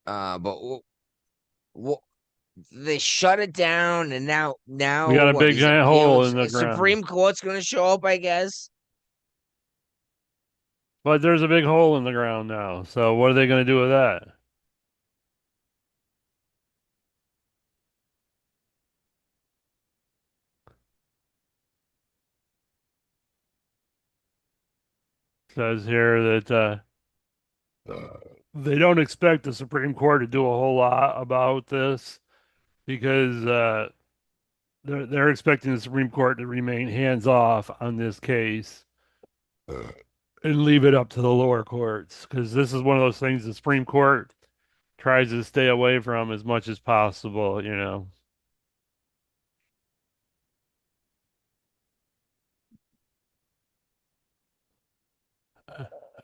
But they shut it down, and now We got a what? big giant hole in the ground. Supreme Court's gonna show up, I guess. But there's a big hole in the ground now. So what are they going to do with that? Says here that they don't expect the Supreme Court to do a whole lot about this because they're expecting the Supreme Court to remain hands off on this case and leave it up to the lower courts because this is one of those things the Supreme Court tries to stay away from as much as possible, you know.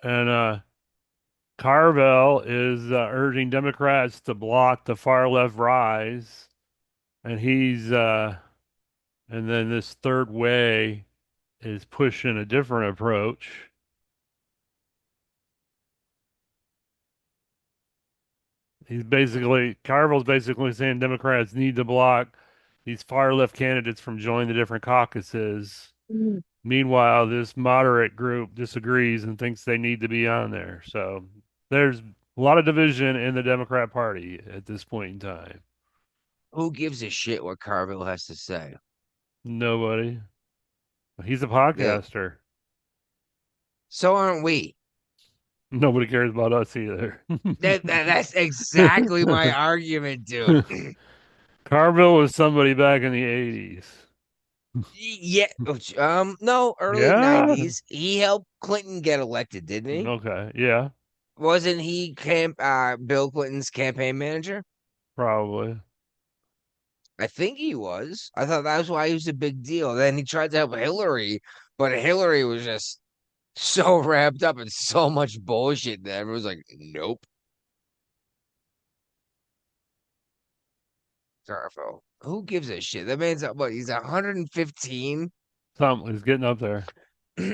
And Carvel is urging Democrats to block the far left rise, and and then this third way is pushing a different approach. Carvel's basically saying Democrats need to block these far left candidates from joining the different caucuses. Meanwhile, this moderate group disagrees and thinks they need to be on there. So there's a lot of division in the Democrat Party at this point in time. Who gives a shit what Carville has to say? Nobody. He's a Yeah, podcaster. so aren't we. Nobody cares about us either. That's exactly my argument, dude. Carville was somebody back in the 80s. Yeah, no, early Yeah. 90s. He helped Clinton get elected, didn't he? Okay. Yeah. Wasn't he Bill Clinton's campaign manager? Probably. I think he was. I thought that was why he was a big deal. Then he tried to help Hillary, but Hillary was just so wrapped up in so much bullshit that everyone was like, nope. Garfo. Who gives a shit? That man's what? He's 115. Something. He's getting up there.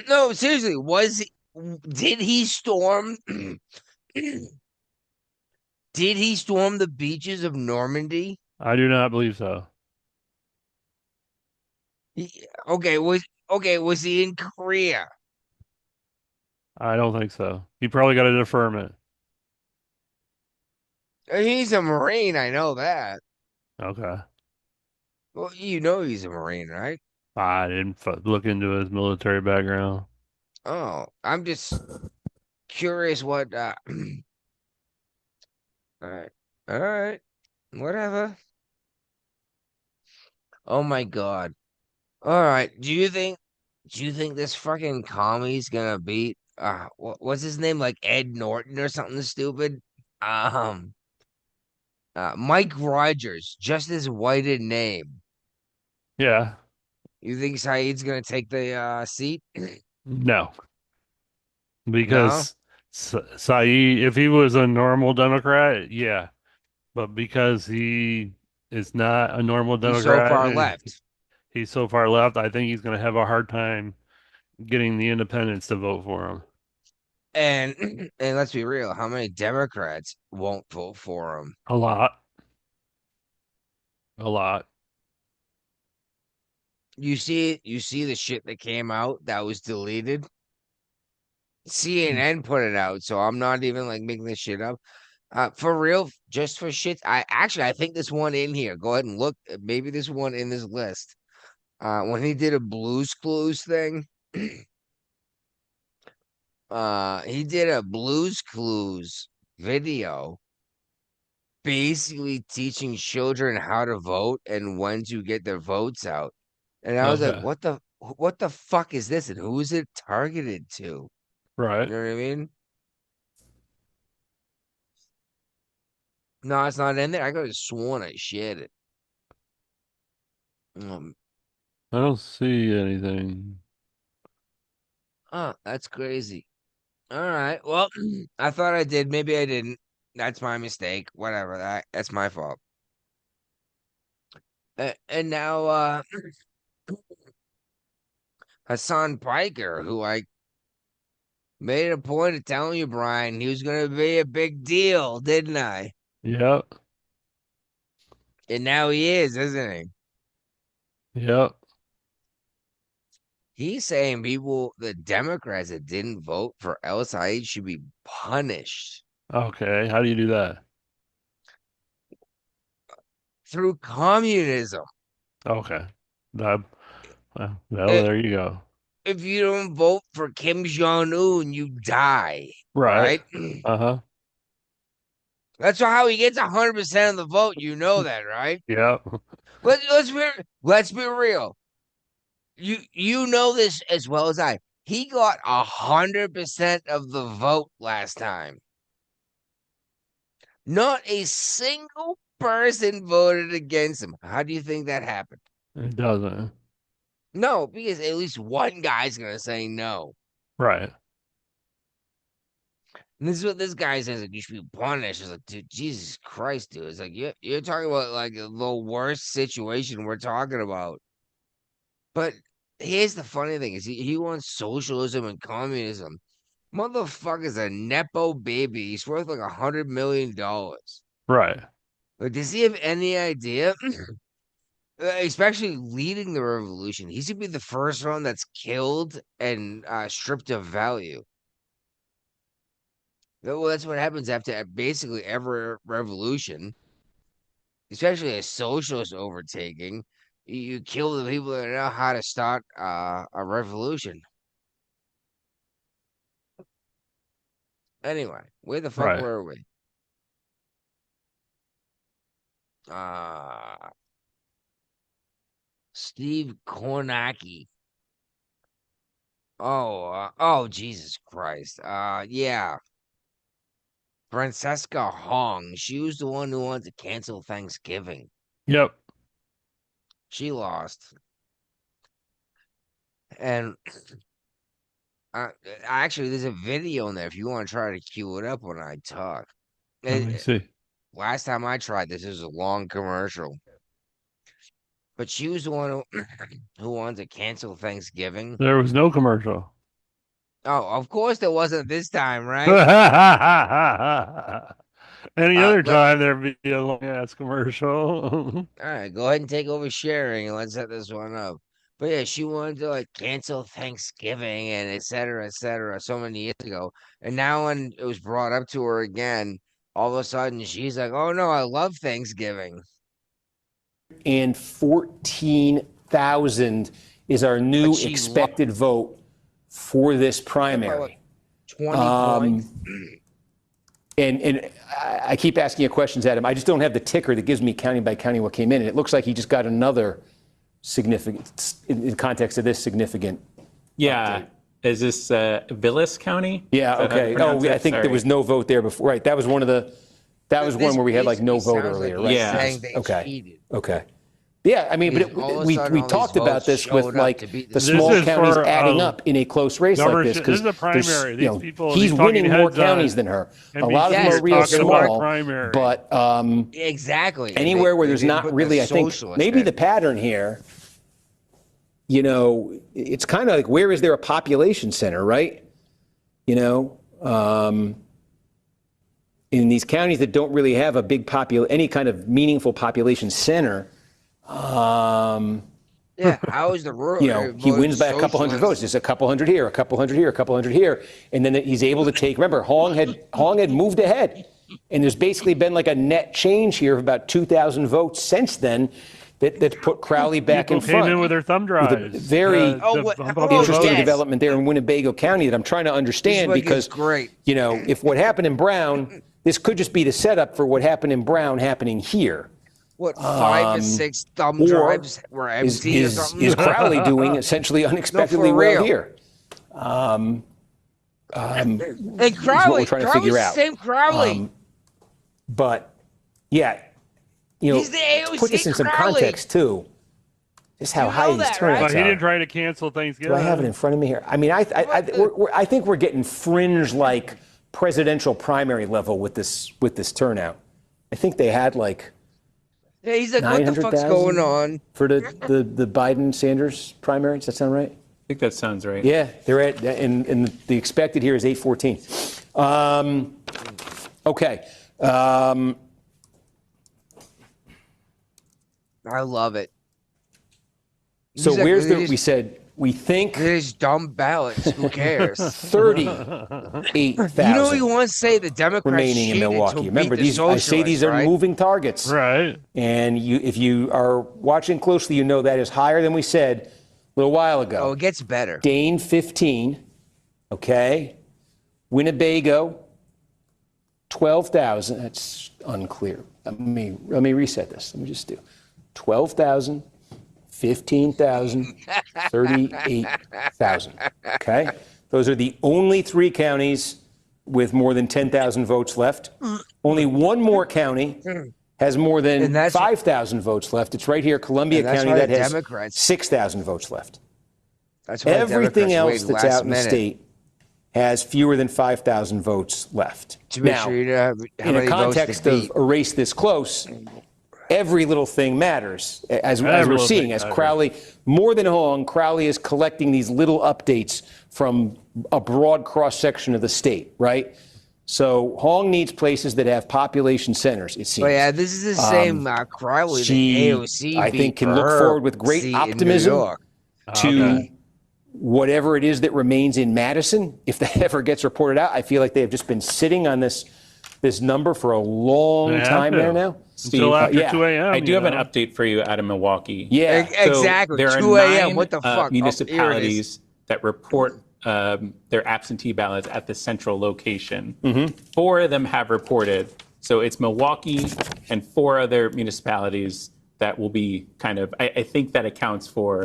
No, seriously, did he storm did he storm the beaches of Normandy? I do not believe so. Was he in Korea? I don't think so. He probably got a deferment. He's a Marine, I know that. Okay. Well, you know he's a Marine, right? I didn't look into his military background. Oh, I'm just curious what all right. All right. Whatever. Oh my God. All right. Do you think this fucking commie's gonna beat what's his name? Like Ed Norton or something stupid? Um Mike Rogers, just his whited name. Yeah. You think Saeed's gonna take the seat? No. No? Because Saeed, if he was a normal Democrat, yeah. But because he is not a normal He's so Democrat far and left. he's so far left, I think he's going to have a hard time getting the independents to vote for him. And and let's be real, how many Democrats won't vote for him? A lot. A lot. You see the shit that came out that was deleted? CNN put it out, so I'm not even like making this shit up. For real, just for shit. I think this one in here. Go ahead and look. Maybe this one in this list. When he did a Blues Clues thing, he did a Blues Clues video, basically teaching children how to vote and when to get their votes out. And I was like, Okay. what the fuck is this? And who is it targeted to? You Right. know what I mean? No, it's not in there. I could have sworn I shared it. Um, I don't see anything. that's crazy. All right. Well, I thought I did. Maybe I didn't. That's my mistake. Whatever. That's my fault. And now Hassan Piker, who I made a point of telling you, Brian, he was going to be a big deal, didn't I? Yep. And now he is, isn't he? Yep. He's saying the Democrats that didn't vote for El Said should be punished Okay, how do you do that? through communism. Okay. That, well, Uh, there you go. If you don't vote for Kim Jong Un, you die. Right. Right? Uh-huh. That's how he gets 100% of the vote. You know that, right? Yeah. Let's be real. You know this as well as I. He got 100% of the vote last time. Not a single person voted against him. How do you think that happened? It doesn't. No, because at least one guy's gonna say no. Right. And this is what this guy says, like, you should be punished. It's like, dude, Jesus Christ, dude. It's like you're talking about like the worst situation we're talking about. But here's the funny thing: is he wants socialism and communism. Motherfucker's a nepo baby. He's worth like $100 million. Right. Like, does he have any idea? Especially leading the revolution, he should be the first one that's killed and stripped of value. Well, that's what happens after basically every revolution, especially a socialist overtaking. You kill the people that know how to start a revolution. Anyway, where the fuck Right. were we? Uh Steve Kornacki. Oh, Jesus Christ. Yeah. Francesca Hong. She was the one who wanted to cancel Thanksgiving. Yep. She lost. And actually, there's a video in there if you want to try to cue it up when I talk. Let me see. Last time I tried this, was a long commercial. But she was the one who wanted to cancel Thanksgiving. There was no commercial. Oh, of course there wasn't this time, right? Any other time there'd be a long ass commercial. All right, go ahead and take over sharing and let's set this one up. But yeah, she wanted to like cancel Thanksgiving and et cetera, so many years ago. And now when it was brought up to her again, all of a sudden she's like, oh no, I love Thanksgiving. And 14,000 is our new expected vote for this primary. 20 points. And I keep asking you questions, Adam. I just don't have the ticker that gives me county by county what came in. And it looks like he just got another significant, in context of this, significant. Yeah. update. Is this Vilas County? Yeah, okay. Oh, I think there was no vote there before. Right, that was one of the, that was one where we had like no vote earlier, right? Yeah. Okay. Okay. Yeah, I mean, but we talked about this with like the small This is counties for, adding up in a close race like this this is a because primary. These people, he's these winning talking more heads counties on than her. A NBC lot of them are are real talking about small, primary. but Exactly. anywhere where there's They not put the really, I think socialist maybe in. the pattern here, you know, it's kind of like where is there a population center, right? You know, in these counties that don't really have a big any kind of meaningful population center. Yeah, how is the rural? You know, he wins by a couple hundred votes. Just a couple hundred here, a couple hundred here, a couple hundred here, and then he's able to take. Remember, Hong had moved ahead, and there's basically been like a net change here of about 2,000 votes since then that put Crowley back in People front. came in with their thumb drives. With a very interesting yes. development there in Winnebago County that I'm trying to understand because, great. you know, if what happened in Brown, this could just be the setup for what happened in Brown happening here. What, 5 to 6 thumb or drives were empty or something? Is Crowley doing essentially unexpectedly well real. here? And Is Crowley, what we're trying to figure out. Same Crowley. But yeah, you know, He's the to put this AOC in some Crowley. context too, just how You high know these that, turnouts But he are. didn't try to cancel Thanksgiving. Do I have it in front of me here? I mean, I think we're getting fringe like presidential primary level with this turnout. I think they had like Yeah, he's like, what the fuck's 900,000 going on? for the Biden Sanders primary. Does that sound right? I think that sounds right. Yeah, they're at, and the expected here is 814. Okay. I love it. So He's like, where's they just- we said We think There's dumb ballots. Who cares? 38,000 You know, you want to say the Democrats remaining in cheated Milwaukee. to Remember, beat the I say these are right? moving targets. Right. And if you are watching closely, you know that is higher than we said a little while ago. Oh, it gets better. Dane 15, okay. Winnebago 12,000. That's unclear. Let me reset this. Let me just do 12,000, 15,000, 38,000. Okay, those are the only 3 counties with more than 10,000 votes left. Only one more county has more than 5,000 votes left. It's right here, Columbia County, that has 6,000 votes left. That's why everything else that's out in the minute. state has fewer than 5,000 votes left. To make now, sure you know how in a many votes context to of beat. a race this close, every little thing matters. As we're seeing, as Crowley, more than Hong, Crowley is collecting these little updates from a broad cross-section of the state, right? So Hong needs places that have population centers, it seems. But yeah, this is the same Crowley She, that AOC I think, can look forward with great optimism to whatever it is that remains in Madison. If that ever gets reported out, I feel like they have just been sitting on this number for a long time there now. Steve, Until after 2 a.m. I do have an update for you out of Milwaukee. Yeah, exactly. So there are 2 a.m. 9 What the fuck? municipalities that report their absentee ballots at the central location. 4 of them have reported. So it's Milwaukee and 4 other municipalities that will be kind of, I think that accounts for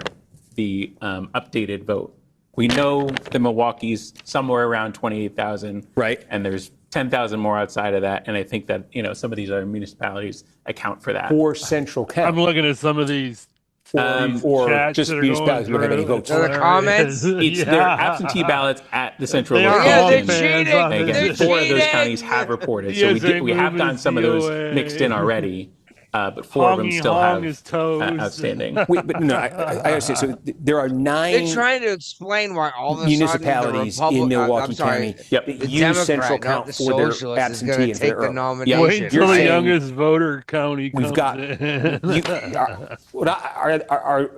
the updated vote. We know the Milwaukee's somewhere around 28,000. Right. And there's 10,000 more outside of that. And I think that, some of these other municipalities account for that. For central county. I'm looking at some of these. Or chats just that are municipalities going who don't have any through. votes. The comments? It's their absentee ballots at the central They are location. Yeah, they're Hong fans, cheating. aren't they? Again, They're 4 of those cheating. counties have reported. Yes, So they we have move gotten some of those COA. mixed in already. But 4 of them Hongy still Hong have is toast. outstanding. Wait, but no, I understand. So there are 9 They're trying to explain why all of a municipalities sudden in the Milwaukee sorry, County Yep. that the use Democrat, central not count the for their socialist, is going absentee to and for take their the early. nomination. Wait You're until the saying youngest voter county comes We've got. in.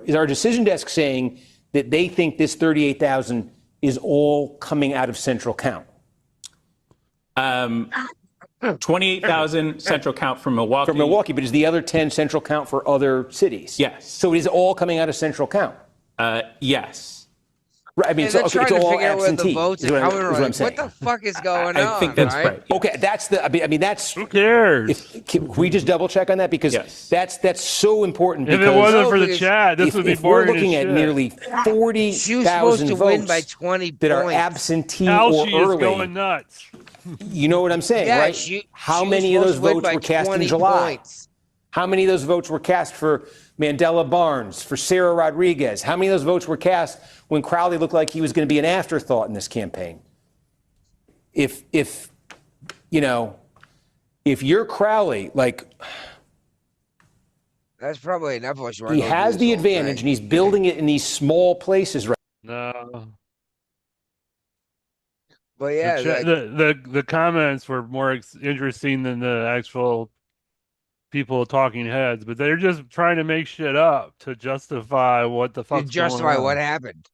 Is our decision desk saying that they think this 38,000 is all coming out of central count? 28,000 central count from Milwaukee. From Milwaukee, but is the other 10 central count for other cities? Yes. So it is all coming out of central count? Yes. Right, I mean, And so, they're okay, trying it's to all figure out where the absentee. votes is are what I'm- coming is what I'm from. saying. What the fuck is going on? I think that's right. Okay, that's the. I mean, that's. Who cares? Can we just double check on that because Yes. that's so important. If Because it wasn't No, for the because chat, this would be if we're boring looking as at shit. nearly She was supposed 40,000 to votes win by 20 that are points. absentee Algae or is going early, nuts. you know what I'm saying, Yeah, right? How she many of was those supposed to win votes by were cast in 20 July? points. How many of those votes were cast for Mandela Barnes, for Sarah Rodriguez? How many of those votes were cast when Crowley looked like he was going to be an afterthought in this campaign? If you're Crowley, like That's probably enough of us. he has the advantage and he's building it in these small places right No. But yeah, The comments were more interesting than the actual people talking heads, but they're just trying to make shit up to justify what the to fuck's justify going on. what happened.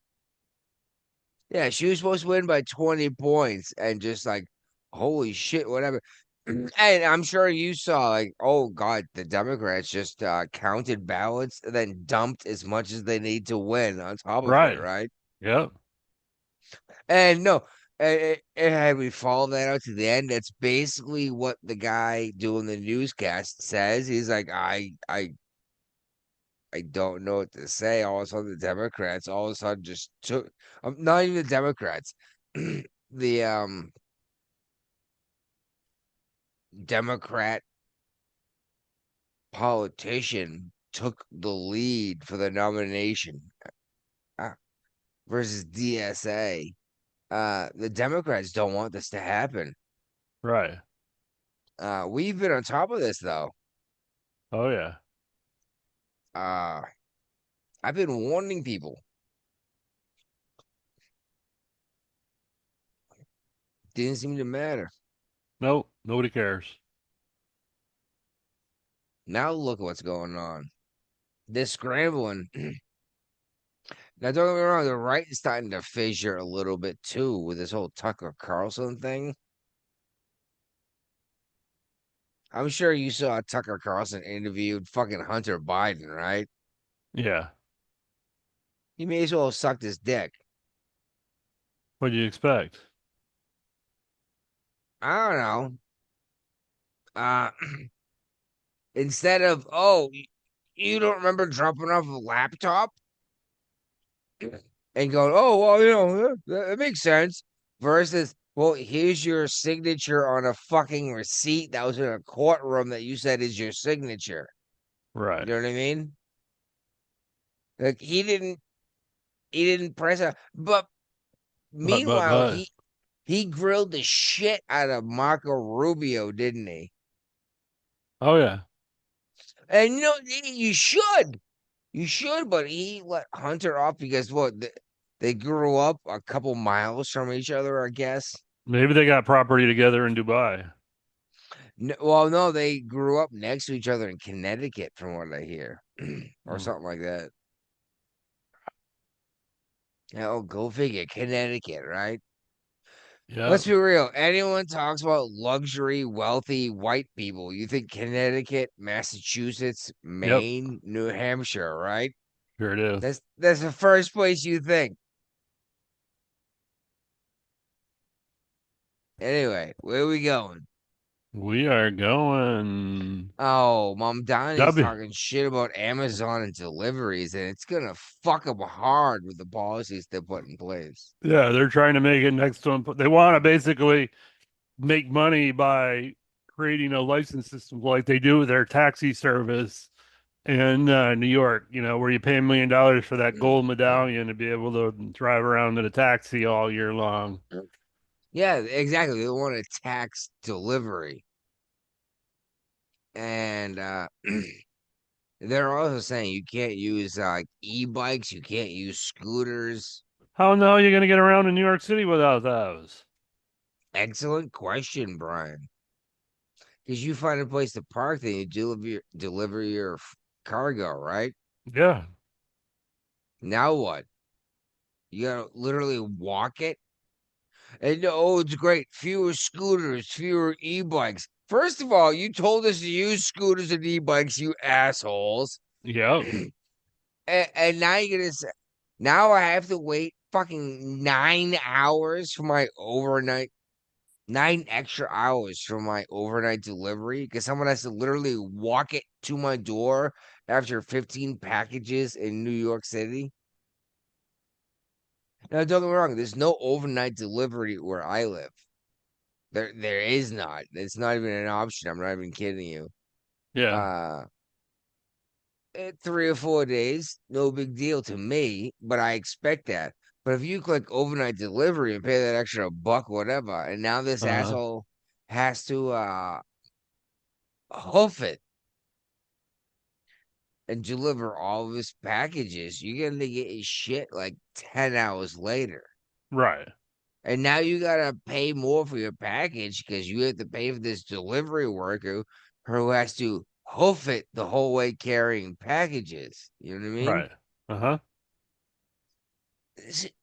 Yeah, she was supposed to win by 20 points and just like, holy shit, whatever. And I'm sure you saw like, oh God, the Democrats just counted ballots and then dumped as much as they need to win on top of Right. it, right? Yep. And no, and we follow that out to the end. That's basically what the guy doing the newscast says. He's like, I don't know what to say. All of a sudden, the Democrats all of a sudden just took, not even the Democrats, the Democrat politician took the lead for the nomination versus DSA. The Democrats don't want this to happen. Right. We've been on top of this though. Oh yeah. I've been warning people. Didn't seem to matter. Nope. Nobody cares. Now look at what's going on. They're scrambling. Now, don't get me wrong, the right is starting to fissure a little bit too with this whole Tucker Carlson thing. I'm sure you saw Tucker Carlson interviewed fucking Hunter Biden, right? Yeah. He may as well have sucked his dick. What do you expect? I don't know. Instead of, you don't remember dropping off a laptop and going, oh, well, that makes sense. Versus, well, here's your signature on a fucking receipt that was in a courtroom that you said is your signature. Right. You know what I mean? Like he didn't press it. But meanwhile, But. he grilled the shit out of Marco Rubio, didn't he? Oh, yeah. And you should. You should, but he let Hunter off because what? They grew up a couple miles from each other, I guess. Maybe they got property together in Dubai. No, they grew up next to each other in Connecticut, from what I hear, or Hmm. something like that. Oh, go figure, Connecticut, right? Yeah. Let's be real. Anyone talks about luxury, wealthy white people, you think Connecticut, Massachusetts, Yep. Maine, New Hampshire, right? Sure it is. That's the first place you think. Anyway, where are we going? We are going Oh, Mom Donnie's W. talking shit about Amazon and deliveries, and it's gonna fuck them hard with the policies they put in place. Yeah, they're trying to make it next to them. They want to basically make money by creating a license system like they do with their taxi service in New York, where you pay $1 million for that gold medallion to be able to drive around in a taxi all year long. Yeah, exactly. They want to tax delivery, and they're also saying you can't use e-bikes, you can't use scooters. How the hell are you going to get around in New York City without those? Excellent question, Brian. Because you find a place to park, then you deliver your cargo, right? Yeah. Now what? You gotta literally walk it. And it's great. Fewer scooters, fewer e-bikes. First of all, you told us to use scooters and e-bikes, you assholes. Yep. And now you're gonna say, now I have to wait fucking 9 hours for my overnight, 9 extra hours for my overnight delivery because someone has to literally walk it to my door after 15 packages in New York City. Now, don't get me wrong, there's no overnight delivery where I live. There is not. It's not even an option. I'm not even kidding you. Yeah. Uh, 3 or 4 days, no big deal to me, but I expect that. But if you click overnight delivery and pay that extra buck, whatever, and now this Uh-huh. asshole has to hoof it and deliver all of his packages, you're gonna get his shit like 10 hours later. Right. And now you gotta pay more for your package because you have to pay for this delivery worker who has to hoof it the whole way carrying packages. You know what I mean? Right. Uh-huh.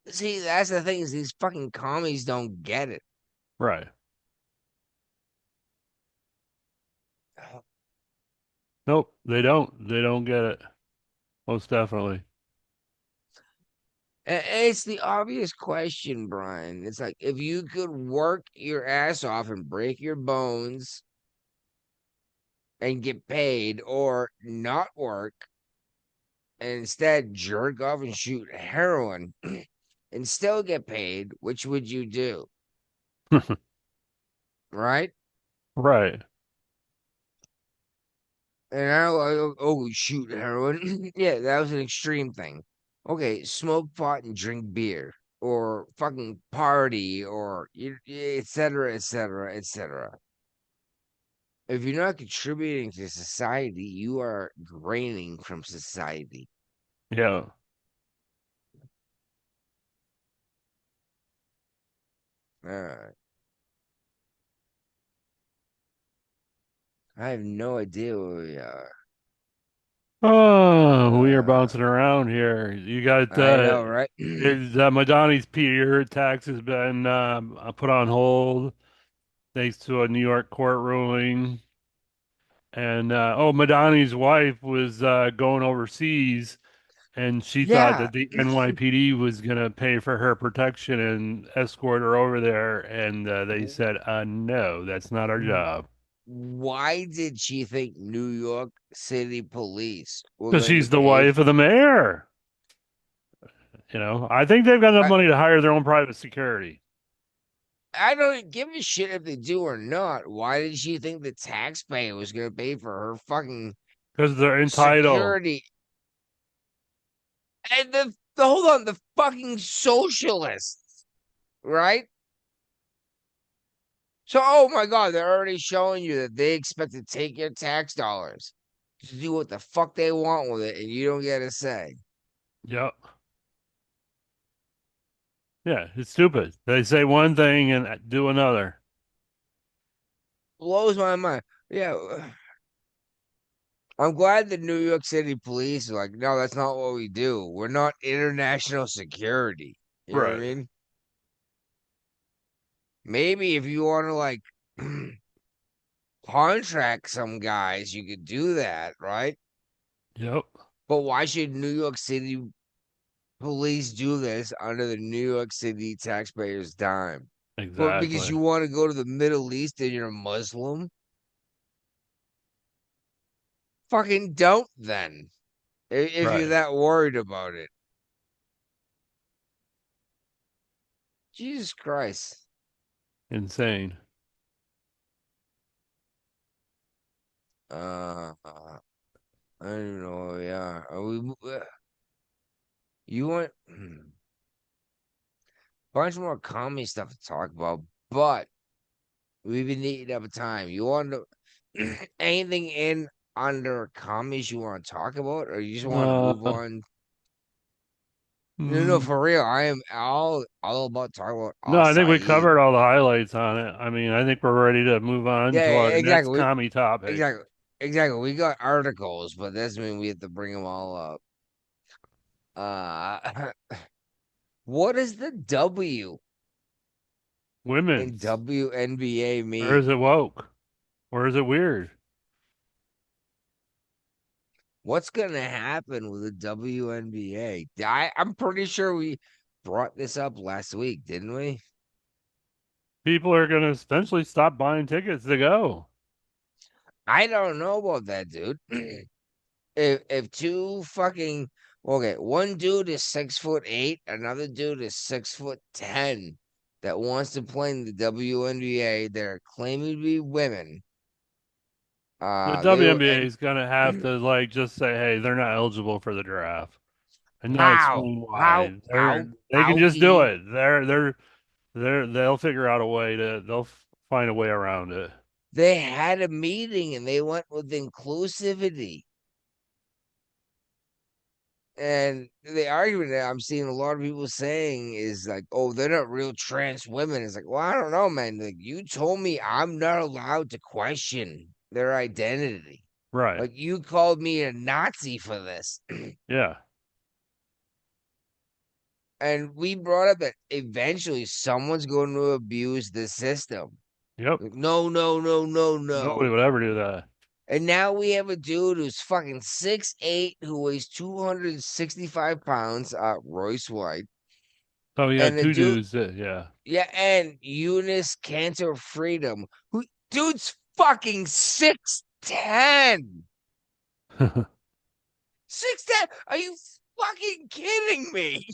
See, that's the thing is these fucking commies don't get it. Right. Nope, they don't. They don't get it. Most definitely. It's the obvious question, Brian. It's like if you could work your ass off and break your bones and get paid, or not work and instead jerk off and shoot heroin and still get paid, which would you do? Right? Right. And I shoot heroin. Yeah, that was an extreme thing. Okay, smoke pot and drink beer, or fucking party, or et cetera, et cetera, et cetera. If you're not contributing to society, you are draining from society. Yeah. Uh, I have no idea where we are. Oh, we are bouncing around here. You got I know, right? is Madani's Peter tax has been put on hold thanks to a New York court ruling. And Madani's wife was going overseas, and she thought Yeah. that the NYPD was gonna pay for her protection and escort her over there, and they said, "No, that's not our job." Why did she think New York City police were Because going to she's the pay? wife of the mayor. I think they've got enough I, money to hire their own private security I don't give a shit if they do or not. Why did she think the taxpayer was going to pay for her fucking because they're entitled. security? And the hold on, the fucking socialists, right? So, oh my God, they're already showing you that they expect to take your tax dollars to do what the fuck they want with it, and you don't get a say. Yep. Yeah, it's stupid. They say one thing and do another. Blows my mind. Yeah, I'm glad the New York City police are like, no, that's not what we do. We're not international security. You know what I Right. mean? Maybe if you want to like contract some guys, you could do that, right? Yep. But why should New York City police do this under the New York City taxpayers' dime? Well, because Exactly. you want to go to the Middle East and you're a Muslim? Fucking don't then. If you're Right. that worried about it. Jesus Christ. Insane. I don't even know where we are. Are we? You want bunch more comedy stuff to talk about, but we've been eating up time. You want to anything in under comedies you want to talk about, or you just want to move Uh, on? No, no, mm, for real. I am all about talking about no, I think we acai. covered all the highlights on it. I mean, I think we're ready to move on Yeah, to our next exactly. commie topic. Exactly, exactly. We got articles, but that doesn't mean we have to bring them all up. Uh, what does the W in Women's. WNBA Or is mean? it woke? Or is it weird? What's gonna happen with the WNBA? I'm pretty sure we brought this up last week, didn't we? People are going to eventually stop buying tickets to go. I don't know about that, dude. If two fucking okay, one dude is 6'8", another dude is 6'10", that wants to play in the WNBA, they're claiming to be women. The They WNBA and is going to have to like just say, "Hey, they're not eligible for the draft." And not how explain how why. how They can how just do can it. They'll figure out a way to they'll find a way around it. they had a meeting and they went with inclusivity. And the argument that I'm seeing a lot of people saying is like, oh, they're not real trans women. It's like, well, I don't know, man. Like, you told me I'm not allowed to question their identity. Right. Like, you called me a Nazi for this. Yeah. And we brought up that eventually someone's going to abuse the system. Yep. Like, no, no, no, no, Nobody no. would ever do that. And now we have a dude who's fucking 6'8", who weighs 265 pounds, Royce White. Oh, yeah, And a two dude, dudes. Yeah. yeah, and Eunice Cantor Freedom, who dude's fucking 6'10". 6'10"? Are you fucking kidding me?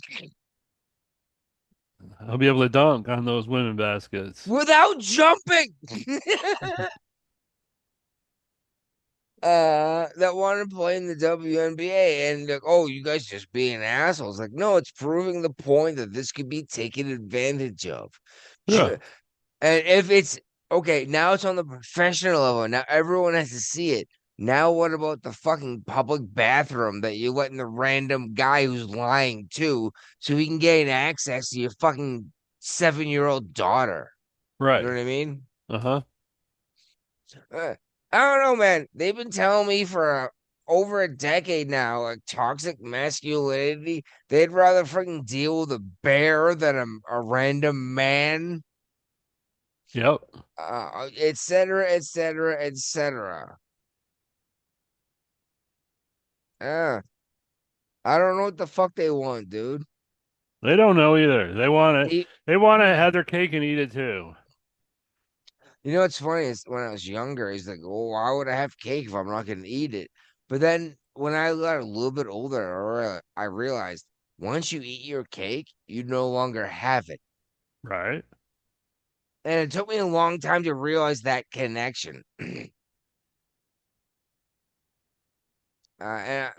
I'll be able to dunk on those women baskets. Without jumping. That want to play in the WNBA, and like, oh, you guys just being assholes. Like, no, it's proving the point that this could be taken advantage of. Yeah. And if it's okay, now it's on the professional level. Now everyone has to see it. Now what about the fucking public bathroom that you're letting the random guy who's lying to so he can gain access to your fucking 7-year-old daughter? You know Right. what I mean? Uh-huh. I don't know, man. They've been telling me for over a decade now, like toxic masculinity. They'd rather freaking deal with a bear than a random man, Yep. et cetera, et cetera, et cetera. I don't know what the fuck they want, dude. They don't know either. They want it. You They want to have their cake and eat it too. know what's funny is when I was younger, he's like, "Oh, why would I have cake if I'm not gonna eat it?" But then when I got a little bit older, I realized once you eat your cake, you no longer have it. Right. And it took me a long time to realize that connection. And,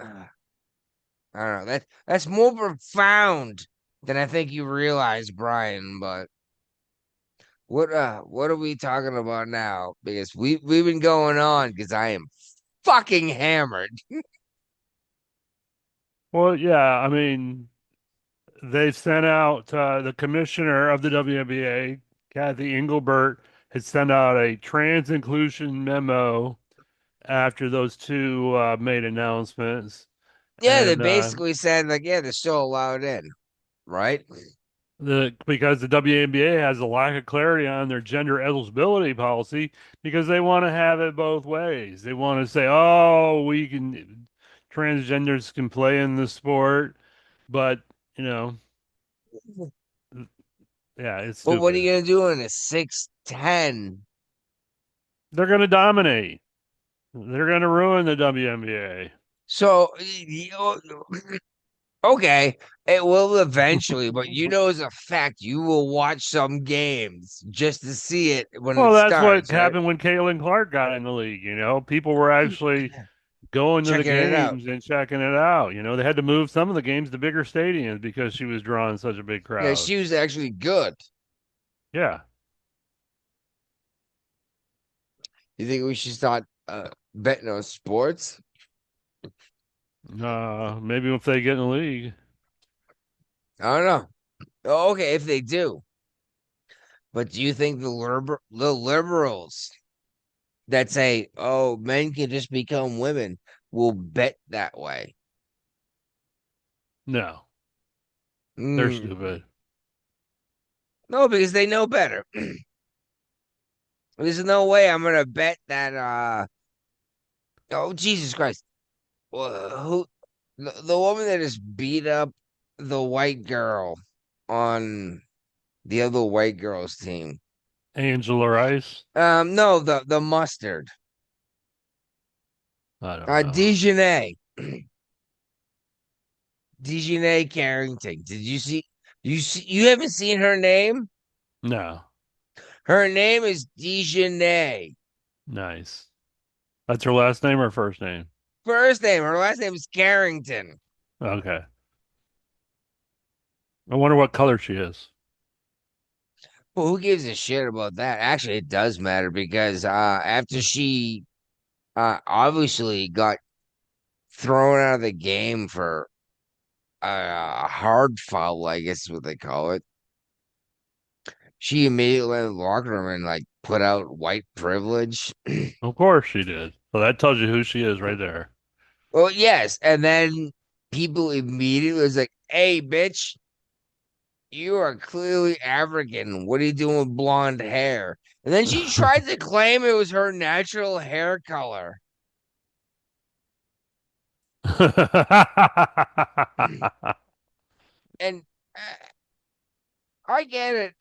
I don't know. That's more profound than I think you realize, Brian. But what are we talking about now? Because we've been going on because I am fucking hammered. Well, yeah. I mean, they sent out the commissioner of the WNBA, Kathy Engelbert, had sent out a trans inclusion memo after those two made announcements, Yeah, they and basically said like, yeah, they're still allowed in, right? because the WNBA has a lack of clarity on their gender eligibility policy because they want to have it both ways. They want to say, "Oh, we can transgenders can play in the sport," but you know, yeah, it's Well, what are stupid. you gonna do in a 6'10"? They're going to dominate. They're going to ruin the WNBA. So, okay, it will eventually, but you know, as a fact, you will watch some games just to see it when Well, it that's what starts, right? happened when Caitlin Clark got in the league. People were actually going to the Checking it out. games and checking it out. They had to move some of the games to bigger stadiums because she was drawing such a big Yeah, crowd. she was actually good. Yeah. You think we should start betting on sports? Maybe if they get in the league. I don't know. Oh, okay, if they do. But do you think the liberals that say, "Oh, men can just become women," will bet that way? No, they're Mm. stupid. No, because they know better. There's no way I'm gonna bet that. Oh, Jesus Christ! Who the woman that just beat up the white girl on the other white girl's team? Angela Rice? No, the mustard. I don't know. Dejanay. Dejanay Carrington. Did you see? You haven't seen her name? No. Her name is Dejanay. Nice. That's her last name or first name? First name. Her last name is Carrington. Okay. I wonder what color she is. Well, who gives a shit about that? Actually, it does matter because after she obviously got thrown out of the game for a hard foul, I guess is what they call it. She immediately went in the locker room and like put out white privilege. Of course she did. So that tells you who she is right there. Well, yes, and then people immediately was like, "Hey, bitch, you are clearly African. What are you doing with blonde hair?" And then she tried to claim it was her natural hair color. And I get it.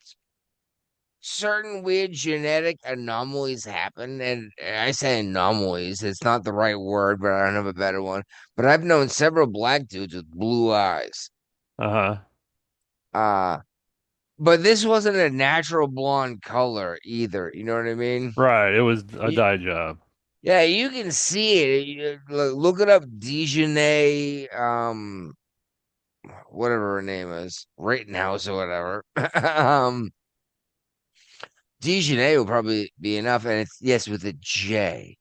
Certain weird genetic anomalies happen, and I say anomalies. It's not the right word, but I don't have a better one. But I've known several black dudes with blue eyes. Uh-huh. Uh but this wasn't a natural blonde color either. You know what I mean? Right. It was a You, dye job. yeah, you can see it. Look it up, Dejanay, whatever her name is, Rittenhouse or whatever. Dejanay will probably be enough, and it's yes with a J,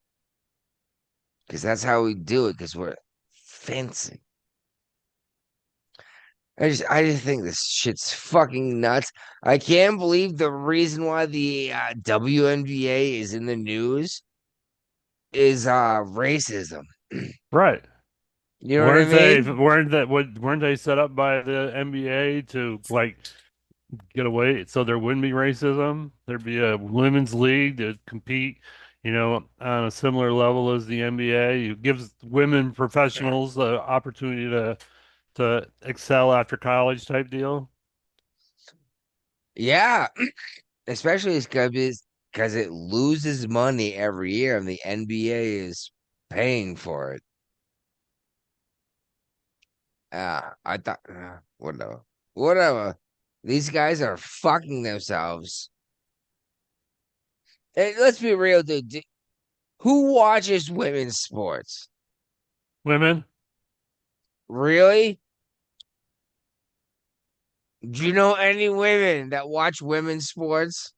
because that's how we do it. Because we're fancy. I just think this shit's fucking nuts. I can't believe the reason why the WNBA is in the news is racism. Right. You know what I mean? Weren't they set up by the NBA to like get away so there wouldn't be racism? There'd be a women's league to compete, on a similar level as the NBA. It gives women professionals the opportunity to excel after college type deal. Yeah, especially because it loses money every year, and the NBA is paying for it. I thought, whatever, whatever. These guys are fucking themselves. Hey, let's be real, dude. Who watches women's sports? Women? Really? Do you know any women that watch women's sports?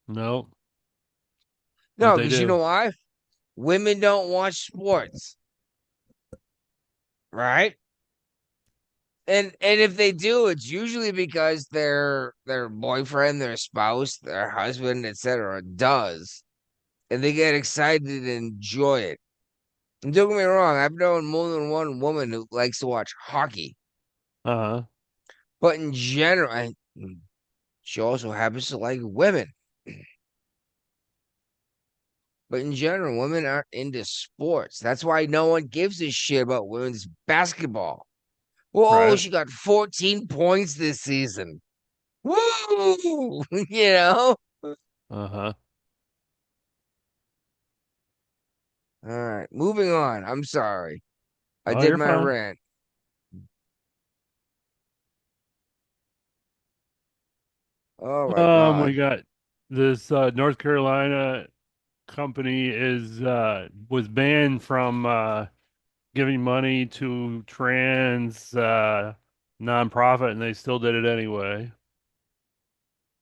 No. What No, they because you do? know why? Women don't watch sports, right? And if they do, it's usually because their boyfriend, their spouse, their husband, etc. does, and they get excited and enjoy it. And don't get me wrong, I've known more than one woman who likes to watch hockey, Uh-huh. but in general, she also happens to like women. But in general, women aren't into sports. That's why no one gives a shit about women's basketball. Whoa, Right. she got 14 points this season. Woo! You know? Uh-huh. All right, moving on. I'm sorry. I Oh, did you're my fine. rant. Oh my We God. got this North Carolina company is was banned from giving money to trans nonprofit, and they still did it anyway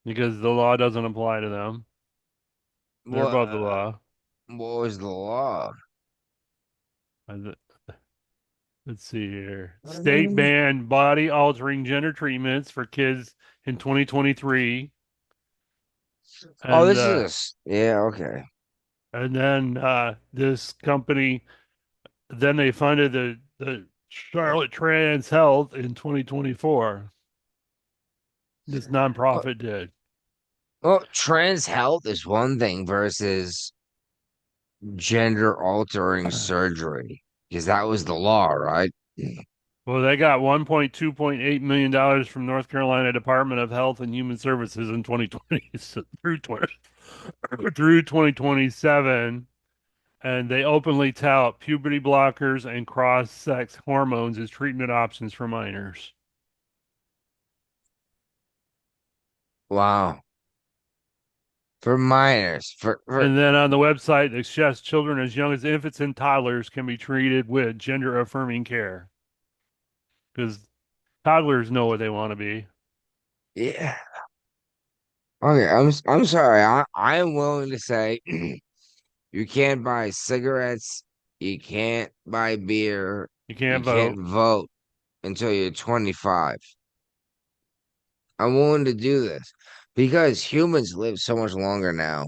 because the law doesn't apply to them. They're What, above the law. what was the law? Uh, Let's see here. State banned body altering gender treatments for kids in 2023. Oh, And this is yeah, okay. then this company then they funded the Charlotte Trans Health in 2024. This Well, nonprofit did. well, trans health is one thing versus gender altering surgery because that was the law, right? Well, they got $1.2.8 million from North Carolina Department of Health and Human Services in 2020 through 2027, and they openly tout puberty blockers and cross-sex hormones as treatment options for minors. Wow. For minors, for And then on the website, it suggests children as young as infants and toddlers can be treated with gender-affirming care because toddlers know what they want to be. yeah. Okay, I'm sorry. I am willing to say you can't buy cigarettes, you can't buy beer, You you can't can't vote, vote until you're 25. I'm willing to do this because humans live so much longer now,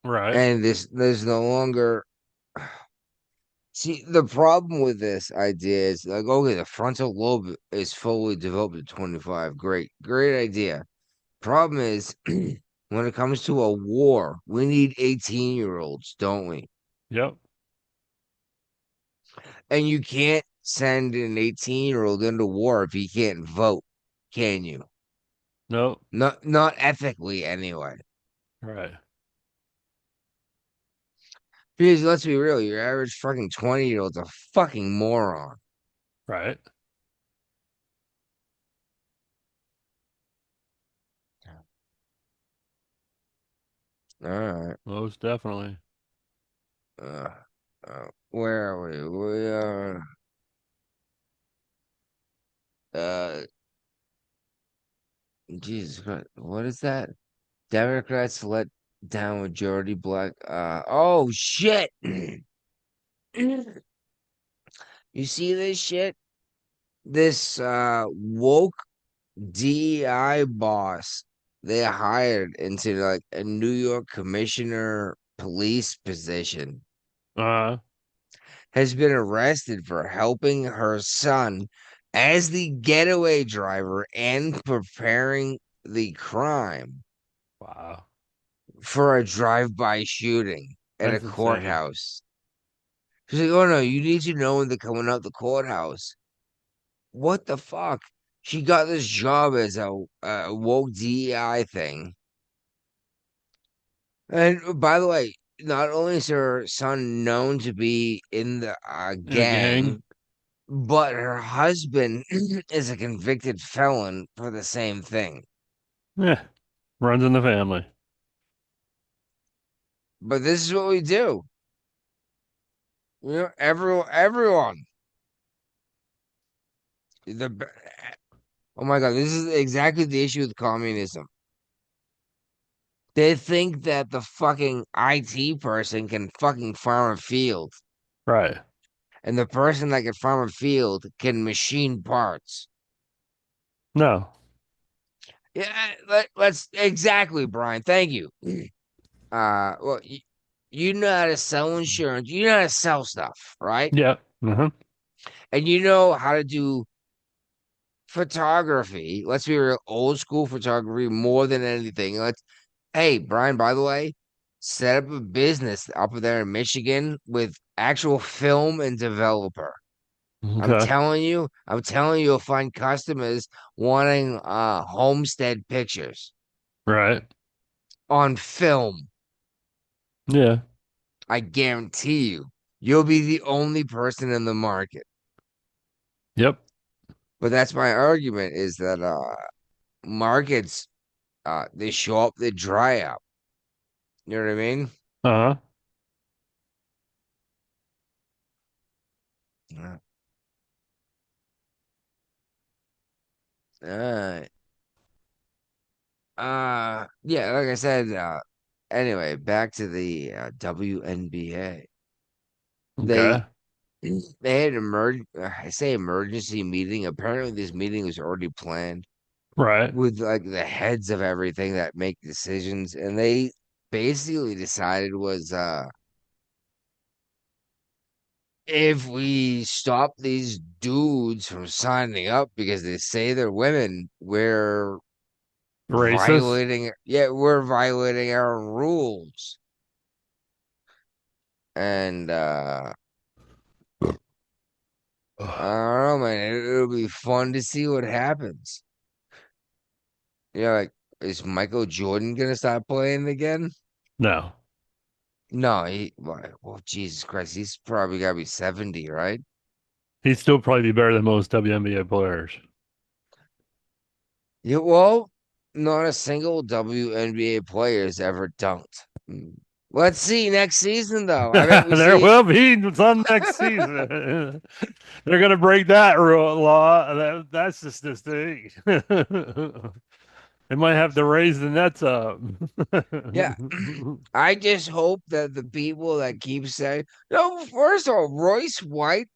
right? and this there's no longer. See, the problem with this idea is like, okay, the frontal lobe is fully developed at 25. Great, great idea. Problem is, when it comes to a war, we need 18-year-olds, don't we? Yep. And you can't send an 18-year-old into war if he can't vote, can you? No. Not ethically anyway. Right. Because let's be real, your average fucking 20-year-old's a fucking moron. Right. All right. Most definitely. Uh, where are we? We are uh Jesus Christ. What is that? Democrats let down majority black oh shit. You see this shit? This woke DEI boss they hired into like a New York commissioner police position. Uh, has been arrested for helping her son as the getaway driver and preparing the crime Wow. for a drive-by shooting at a That's insane. courthouse. She's like, oh no, you need to know when they're coming out the courthouse. What the fuck? She got this job as a woke DEI thing. And by the way, not only is her son known to be in the In a gang? gang, but her husband is a convicted felon for the same thing. Yeah. Runs in the family. But this is what we do. You know, everyone. Oh my God, this is exactly the issue with communism. They think that the fucking IT person can fucking farm a field, Right. and the person that can farm a field can machine parts. No. Yeah, let's exactly, Brian. Thank you. Well, you know how to sell insurance. You know how to sell stuff, right? Yeah. Uh-huh. And you know how to do photography. Let's be real, old school photography more than anything. Hey, Brian, by the way, set up a business up there in Michigan with actual film and developer. Okay. I'm telling you, you'll find customers wanting homestead pictures Right. on film. Yeah. I guarantee you, you'll be the only person in the market. Yep. But that's my argument is that markets they show up, they dry up. You know what I mean? Uh-huh. Yeah. Uh, yeah, like I said, anyway, back to the WNBA. Okay. They had I say emergency meeting. Apparently this meeting was already planned Right. with like the heads of everything that make decisions, and they basically decided was if we stop these dudes from signing up because they say they're women, Racist. we're violating our own rules. And I don't know, man. It'll be fun to see what happens. You know, like, is Michael Jordan gonna start playing again? No. No, well, Jesus Christ, he's probably gotta be 70, right? He'd still probably be better than most WNBA players. Yeah, well, not a single WNBA player has ever dunked. Let's see next season, though. I bet we There see. will be some next season. They're gonna break that rule law. That's just this thing. They might have to raise the nets up. Yeah, I just hope that the people that keep saying, no, first of all, Royce White,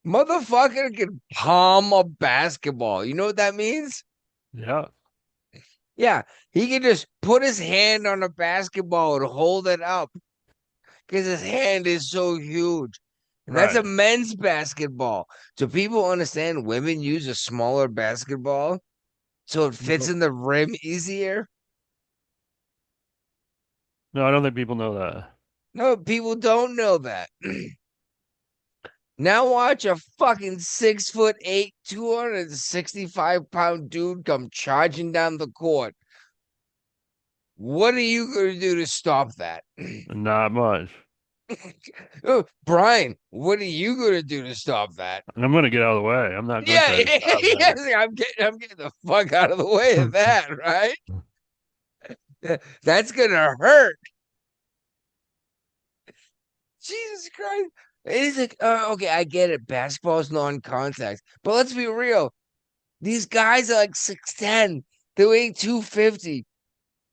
motherfucker, can palm a basketball. You know what that means? Yeah. Yeah, he can just put his hand on a basketball and hold it up because his hand is so huge. And that's a Right. men's basketball. So people understand women use a smaller basketball so it fits in the rim easier. No, I don't think people know that. No, people don't know that. Now watch a fucking 6'8", 265-pound dude come charging down the court. What are you going to do to stop that? Not much. Oh, Brian, what are you going to do to stop that? And I'm gonna get out of the way. I'm not going Yeah, to stop yes, that. I'm getting the fuck out of the way of that, right? That's gonna hurt. Jesus Christ. It is like, okay, I get it. Basketball's non-contact, but let's be real. These guys are like 6'10". They weigh 250.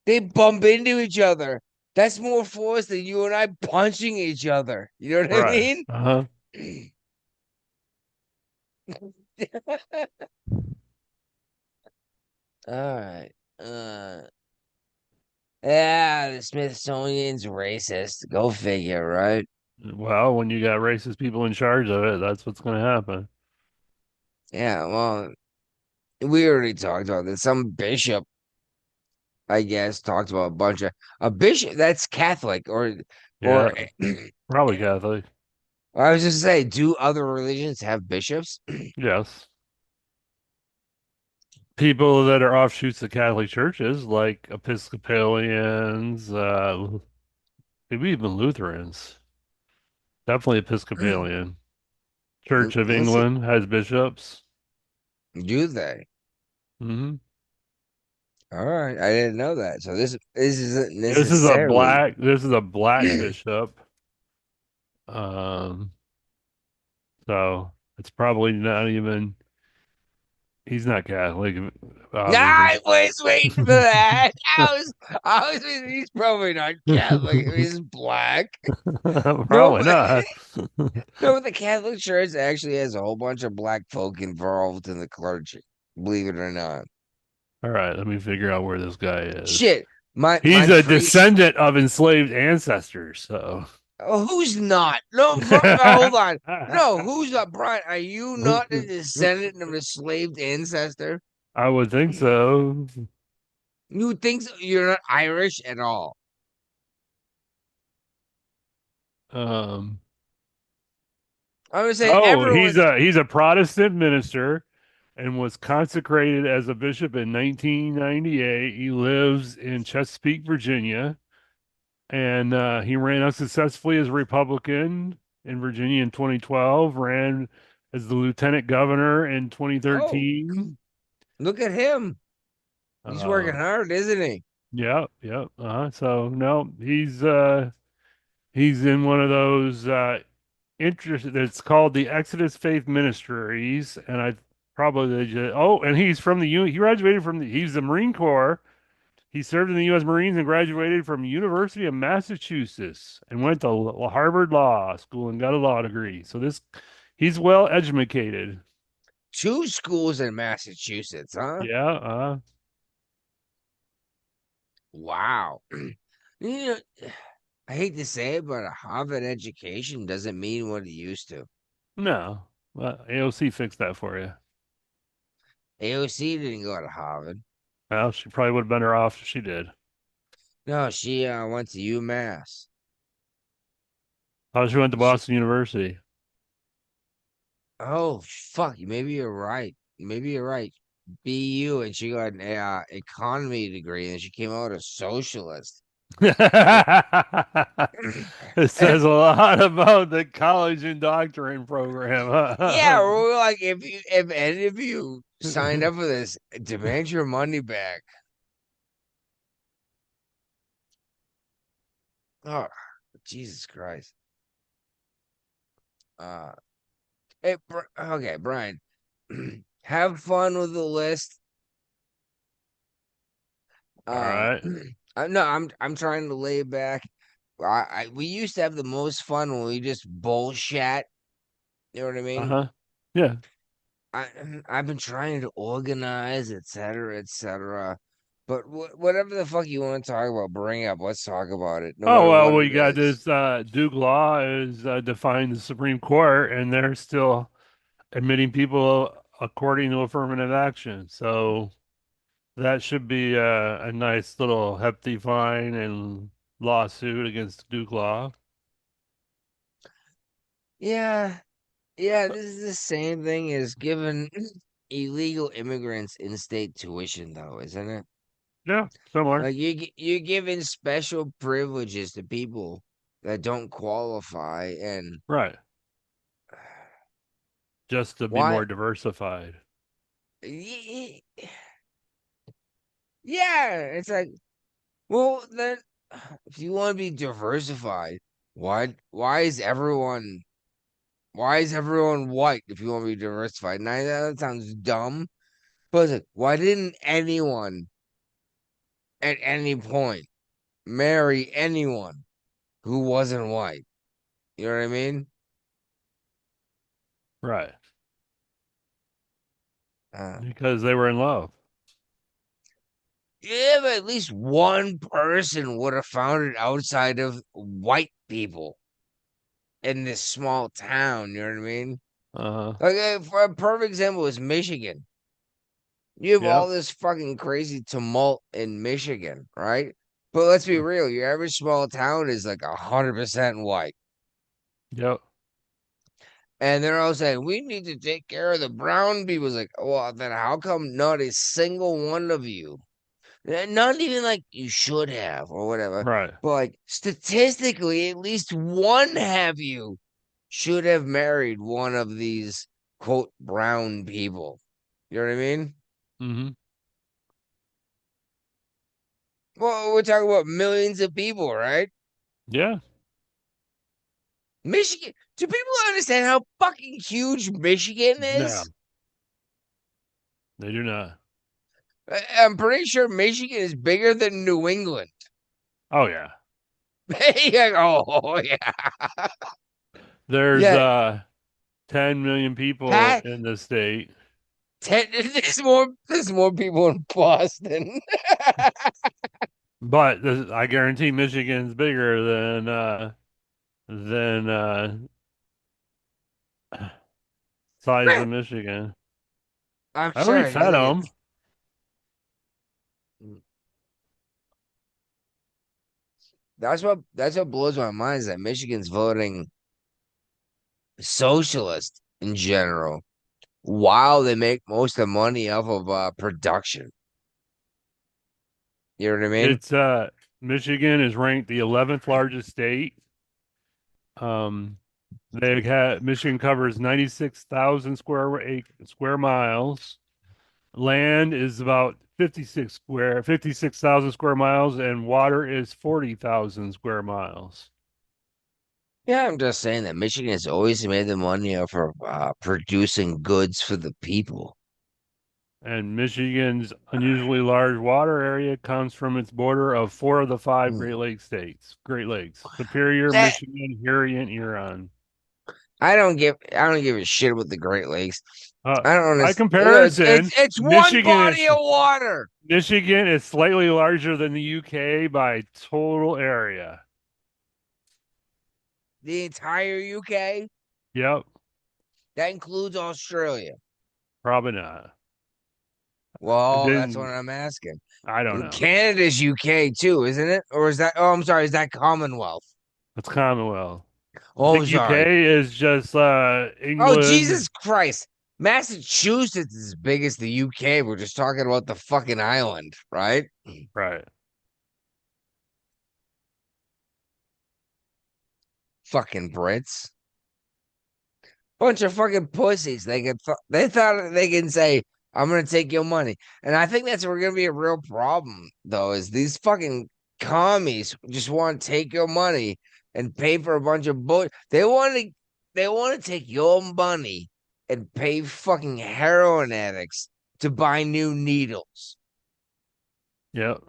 They bump into each other. That's more force than you and I punching each other. You know what I Right. mean? Uh-huh. All right. Yeah, the Smithsonian's racist. Go figure, right? Well, when you got racist people in charge of it, that's what's going to happen. Yeah, well, we already talked about this. Some bishop, I guess, talked about a bishop that's Catholic Yeah, or probably Catholic. I was just say, do other religions have bishops? Yes. People that are offshoots of Catholic churches, like Episcopalians, maybe even Lutherans. Definitely Episcopalian. Church of Let's see, England has bishops. do they? Hmm. All right, I didn't know that. So this isn't This is a necessarily. black. This is a black bishop. Um, so it's probably not even. He's not Catholic, Nah, obviously. I was waiting for that. I was waiting. He's probably not Catholic. He's black. No, Probably but not. no, but the Catholic Church actually has a whole bunch of black folk involved in the clergy. Believe it or not. All right, let me figure out where this guy is. Shit, my He's a priest. descendant of enslaved ancestors, so. Oh, who's not? No, hold on. No, who's not? Brian, are you not a descendant of a enslaved ancestor? I would think so. You think so? You're not Irish at all? Um, I would say oh, everyone. he's a Protestant minister and was consecrated as a bishop in 1998. He lives in Chesapeake, Virginia, and he ran unsuccessfully as a Republican in Virginia in 2012. Ran as the lieutenant governor in Oh, 2013. look at him. He's working Um, hard, isn't he? yeah, yeah. So no, he's in one of those interest. It's called the Exodus Faith Ministries, and I probably just, oh, and he's from he graduated from he's the Marine Corps. He served in the U.S. Marines and graduated from University of Massachusetts and went to Harvard Law School and got a law degree. So he's well educated. Two schools in Massachusetts, huh? Yeah. Wow. You know, I hate to say it, but a Harvard education doesn't mean what it used to. No. AOC fixed that for you. AOC didn't go to Harvard. Well, she probably would have been her off if she did. No, she went to UMass. Oh, she went to Boston University. Oh fuck! Maybe you're right. Maybe you're right. BU, and she got an economy degree, and she came out a socialist. It says a lot about the college indoctrination program. Yeah, we're like if any of you signed up for this, demand your money back. Oh, Jesus Christ. Uh, okay, Brian, have fun with the list. All right. I'm trying to lay back. We used to have the most fun when we just bullshit. You know what I mean? Uh-huh. Yeah. I've been trying to organize, etc., etc. But whatever the fuck you want to talk about, bring up. Let's talk about it, no Oh matter well, what we it got is. this Duke law is defying the Supreme Court, and they're still admitting people according to affirmative action. So that should be a nice little hefty fine and lawsuit against Duke law. Yeah, yeah. This is the same thing as giving illegal immigrants in-state tuition, though, isn't it? Yeah, similar. Like you're giving special privileges to people that don't qualify, and Right. Just to be why? more diversified. Yeah, it's like, well, then if you want to be diversified, why is everyone white if you want to be diversified? Now that sounds dumb, but it's like, why didn't anyone at any point marry anyone who wasn't white? You know what I mean? Right. Uh, Because they were in love. yeah, but at least one person would have found it outside of white people. in this small town. You know what I mean? Uh-huh. Like for a perfect example is Michigan. You have Yep. all this fucking crazy tumult in Michigan, right? But let's be real, your average small town is like 100% white. Yep. And they're all saying, we need to take care of the brown people. It's like, well, then how come not a single one of you, not even like you should have or whatever, Right. but like statistically, at least one have you should have married one of these quote brown people. You know what I mean? Mm-hmm. Well, we're talking about millions of people, right? Yeah. Michigan. Do people understand how fucking huge Michigan No, is? they do not. I'm pretty sure Michigan is bigger than New England. Oh yeah. Oh yeah. There's Yeah. 10 million people Pat, in the state. there's more people in Boston. But I guarantee Michigan's bigger than size of Michigan. I'm I sure already it fed them. is. That's what blows my mind is that Michigan's voting socialist in general, while they make most of the money off of production. You know what I mean? It's Michigan is ranked the 11th largest state. Michigan covers 96,000 square miles. Land is about 56,000 square miles, and water is 40,000 square miles. Yeah, I'm just saying that Michigan has always made the money off of producing goods for the people. And Michigan's unusually large water area comes from its border of four of the five Mm. Great Lakes: Superior, That Michigan, Erie, and Huron. I don't give a shit about the Great Lakes. I don't By understand. comparison, It's one body is of water. Michigan is slightly larger than the UK by total area. The entire UK. Yep, That includes Australia. probably not. Well, that's what Then I'm asking. I don't know. Canada's UK too, isn't it? Or is that? Oh, I'm sorry. Is that Commonwealth? It's Commonwealth. I Oh, I'm think sorry. UK is just Oh, England. Jesus Christ. Massachusetts is as big as the UK. We're just talking about the fucking island, right? Right. Fucking Brits. Bunch of fucking pussies. They thought they can say, I'm gonna take your money. And I think that's where gonna be a real problem, though, is these fucking commies just want to take your money and pay for a bunch of bull. They want to take your money and pay fucking heroin addicts to buy new needles. Yep.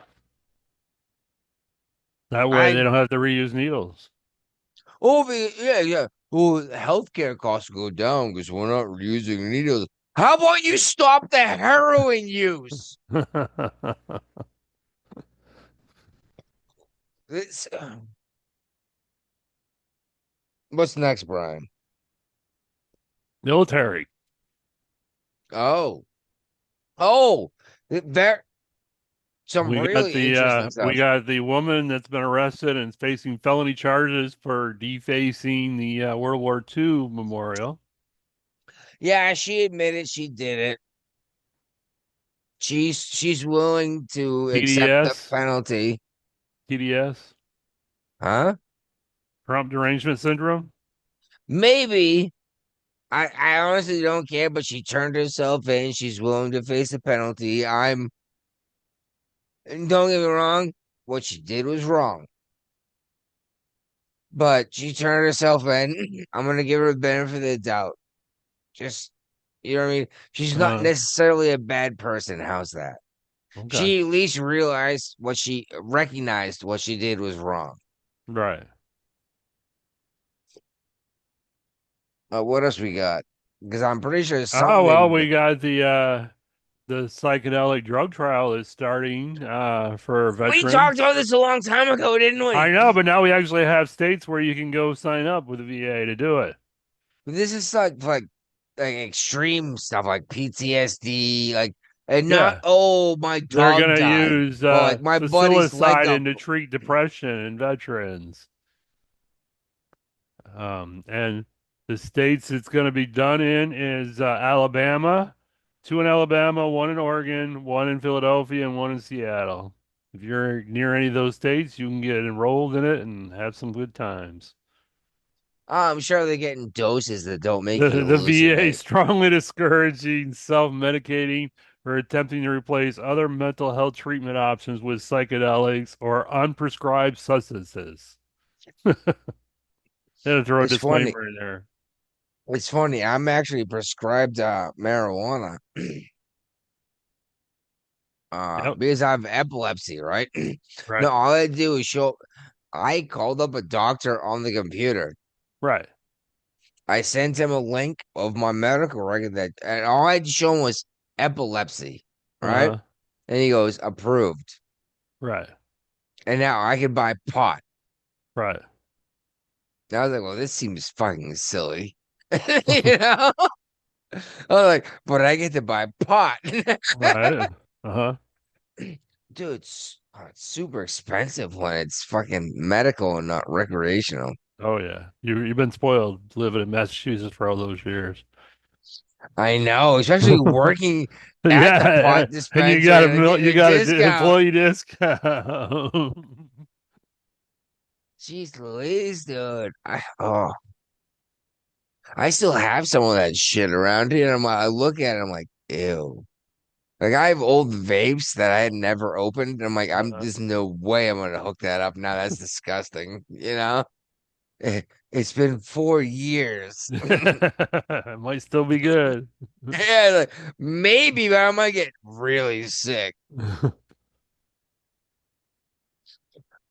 That way they I don't have to reuse needles. yeah. Oh, healthcare costs go down because we're not using needles. How about you stop the heroin use? It's, what's next, Brian? Military. Oh, oh, there some We got really interesting we stuff. got the woman that's been arrested and is facing felony charges for defacing the World War II memorial. Yeah, she admitted she did it. She's willing to accept the TDS, penalty. TDS, Huh? prompt derangement syndrome. Maybe. I honestly don't care, but she turned herself in. She's willing to face the penalty. Don't get me wrong, what she did was wrong. But she turned herself in. I'm gonna give her the benefit of the doubt. Just you know what I mean? She's not Uh, necessarily a bad person. How's that? okay, She at least recognized what she did was wrong. right. What else we got? Because I'm pretty sure Oh well, something. we got the psychedelic drug trial is starting for We veterans. talked about this a long time ago, didn't we? I know, but now we actually have states where you can go sign up with the VA to do it. This is like extreme stuff like PTSD, like and not Yeah. oh my They're dog gonna died. use Well, like my buddy's leg got psilocybin to treat depression in veterans. And the states it's going to be done in is Alabama, 2 in Alabama, 1 in Oregon, 1 in Philadelphia, and 1 in Seattle. If you're near any of those states, you can get enrolled in it and have some good times. I'm sure they're getting doses that don't make The, you the VA hallucinate. strongly discouraging self-medicating or attempting to replace other mental health treatment options with psychedelics or unprescribed substances. Had to throw a It's funny. disclaimer in there. It's funny. I'm actually prescribed marijuana Yep. because I have epilepsy, right? Right. No, all I do is show. I called up a doctor on the computer. Right. I sent him a link of my medical record and all I had to show him was epilepsy, right? Uh-huh. And he goes, approved. Right. And now I can buy pot. Right. And I was like, well, this seems fucking silly. You know? I was like, but I get to buy pot. Right. Uh-huh. Dude, it's super expensive when it's fucking medical and not recreational. Oh yeah. You've been spoiled living in Massachusetts for all those years. I know, especially working at the Yeah, pot and you got dispensary and getting you a got an discount. employee discount. Jeez Louise, dude. I still have some of that shit around here. And I look at it, I'm like, ew. Like I have old vapes that I had never opened. And I'm like, there's no way I'm gonna hook that up now. That's disgusting. You know? It's been 4 years. It might still be good. Yeah, like, maybe, but I might get really sick.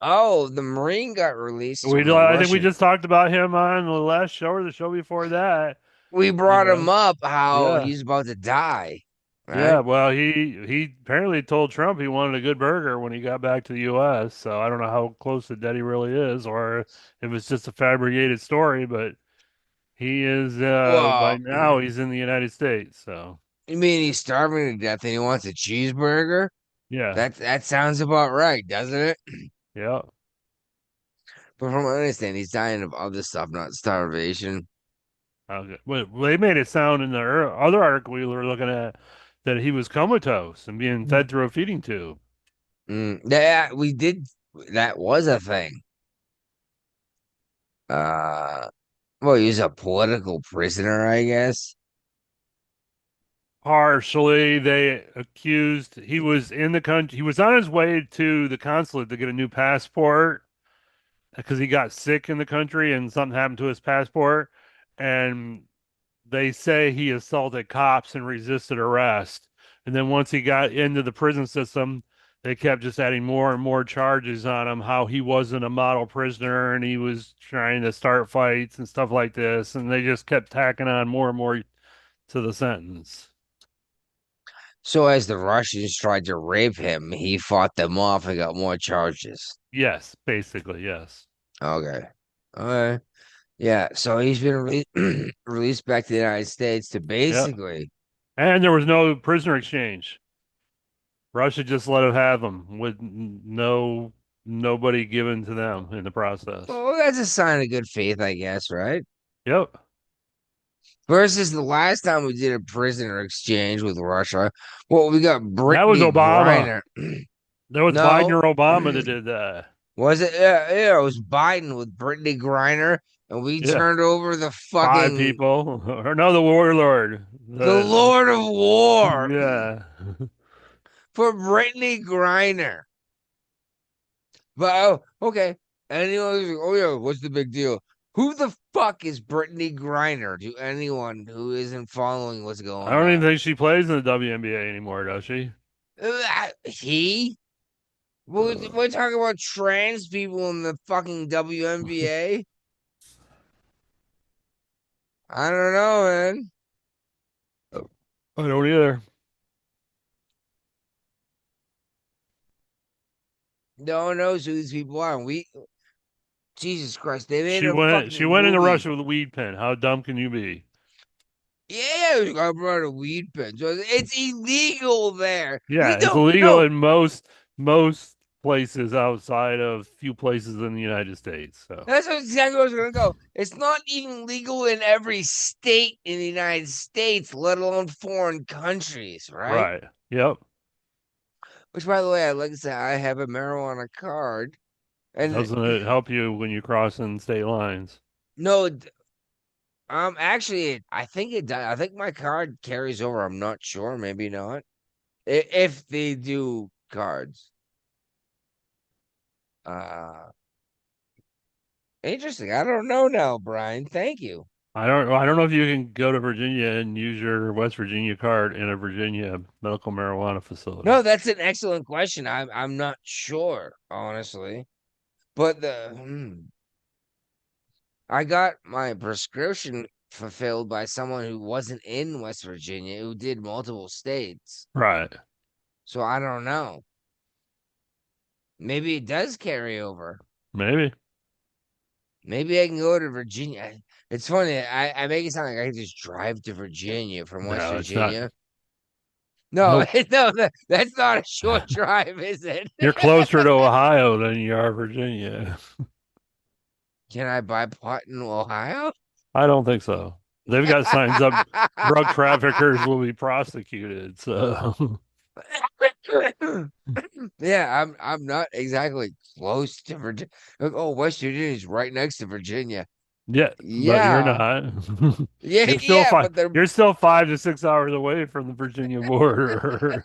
Oh, the Marine got released from the I think we Russian. just talked about him on the last show or the show before that. We You brought him know? up how Yeah. he's about to die, Yeah, right? well, he apparently told Trump he wanted a good burger when he got back to the U.S. So I don't know how close to dead he really is, or if it's just a fabricated story. But he is by Well, now he's in the United States. So you mean he's starving to death and he wants a cheeseburger? yeah, That sounds about right, doesn't it? yeah. But from what I understand, he's dying of other stuff, not starvation. Okay. Well, they made it sound in the other article we were looking at that he was comatose and being fed through a feeding tube. Yeah, we did. That was a thing. Uh, well, he's a political prisoner, I guess. Partially, they accused he was in the country. He was on his way to the consulate to get a new passport because he got sick in the country and something happened to his passport. And they say he assaulted cops and resisted arrest. And then once he got into the prison system, they kept just adding more and more charges on him, how he wasn't a model prisoner and he was trying to start fights and stuff like this. And they just kept tacking on more and more to the sentence. So as the Russians tried to rape him, he fought them off and got more charges. Yes, basically, yes. Okay. Okay. Yeah. So he's been released back to the United States to Yeah. basically. And there was no prisoner exchange. Russia just let him have them with nobody given to them in the process. Well, that's a sign of good faith, I guess, right? Yep. Versus the last time we did a prisoner exchange with Russia, well, we got That was Brittany Obama. Griner. There was Biden No, or Obama that did that. was it? Yeah, it was Biden with Brittany Griner, and we Yeah. turned over the 5 fucking people. Or no, the warlord. the Lord of War Yeah. for Brittany Griner. But oh, okay. Anyone who's like, oh yeah, what's the big deal? Who the fuck is Brittany Griner to anyone who isn't following what's going I don't even on? think she plays in the WNBA anymore, does she? He? We're talking about trans people in the fucking WNBA? I don't know, man. I don't either. No one knows who these people are. Jesus Christ, they made She a went. fucking She went into movie. Russia with a weed pen. How dumb can you be? Yeah, I brought a weed pen. So it's illegal there. Yeah, it's No, illegal no, in most places outside of few places in the United States. So that's exactly where I was gonna go. It's not even legal in every state in the United States, let alone foreign countries, right? right. Yep. Which, by the way, I'd like to say I have a marijuana card, and Doesn't it help you when you're crossing state lines? no, actually, I think it does. I think my card carries over. I'm not sure. Maybe not. If they do cards, uh, interesting. I don't know now, Brian. Thank you. I don't know if you can go to Virginia and use your West Virginia card in a Virginia medical marijuana facility. No, that's an excellent question. I'm not sure, honestly. But I got my prescription fulfilled by someone who wasn't in West Virginia, who did multiple states. Right. So I don't know. Maybe it does carry over. Maybe. Maybe I can go to Virginia. It's funny. I make it sound like I can just drive to Virginia from West No, it's not. Virginia. No, Nope. no, that's not a short drive, is it? You're closer to Ohio than you are Virginia. Can I buy pot in Ohio? I don't think so. They've got signs up, drug traffickers will be prosecuted. So Yeah, I'm not exactly close to Virginia. Oh, West Virginia is right next to Virginia. yeah, but you're Yeah, not. yeah, You're still yeah, five. but they're You're still 5 to 6 hours away from the Virginia border.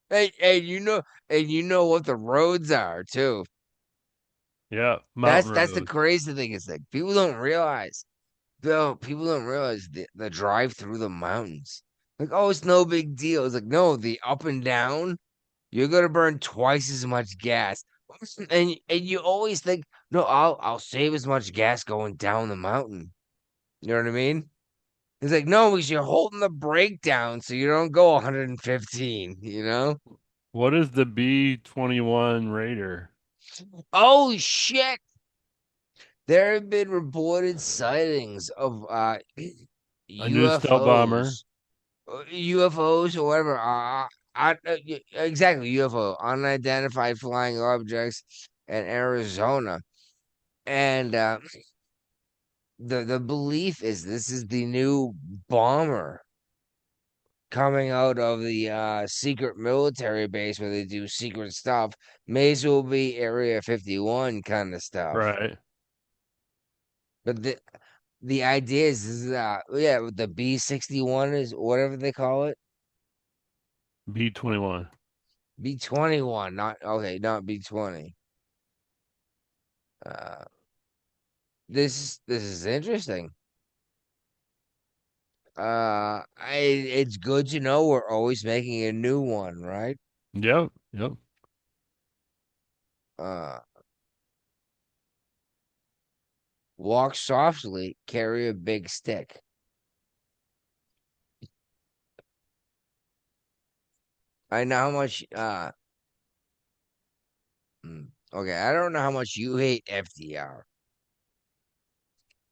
hey, and you know what the roads are too. Yeah, That's mountain that's the road. crazy thing is that people don't realize. Bill, people don't realize the drive through the mountains. Like, oh, it's no big deal. It's like, no, the up and down, you're gonna burn twice as much gas. And you always think, no, I'll save as much gas going down the mountain. You know what I mean? It's like, no, because you're holding the brake down so you don't go 115, you know? What is the B-21 Raider? Oh shit. There have been reported sightings of A new stealth bomber. UFOs or whatever. Exactly, UFO, unidentified flying objects in Arizona, and the belief is this is the new bomber coming out of the secret military base where they do secret stuff. May as well be Area 51 kind of stuff. Right. But the idea is yeah, the B-61 is whatever they call it. B-21. B-21, not okay, not B-20. Uh, this is interesting. It's good to know we're always making a new one, right? Yep. Yep. Uh, walk softly, carry a big stick. I know how much okay, I don't know how much you hate FDR.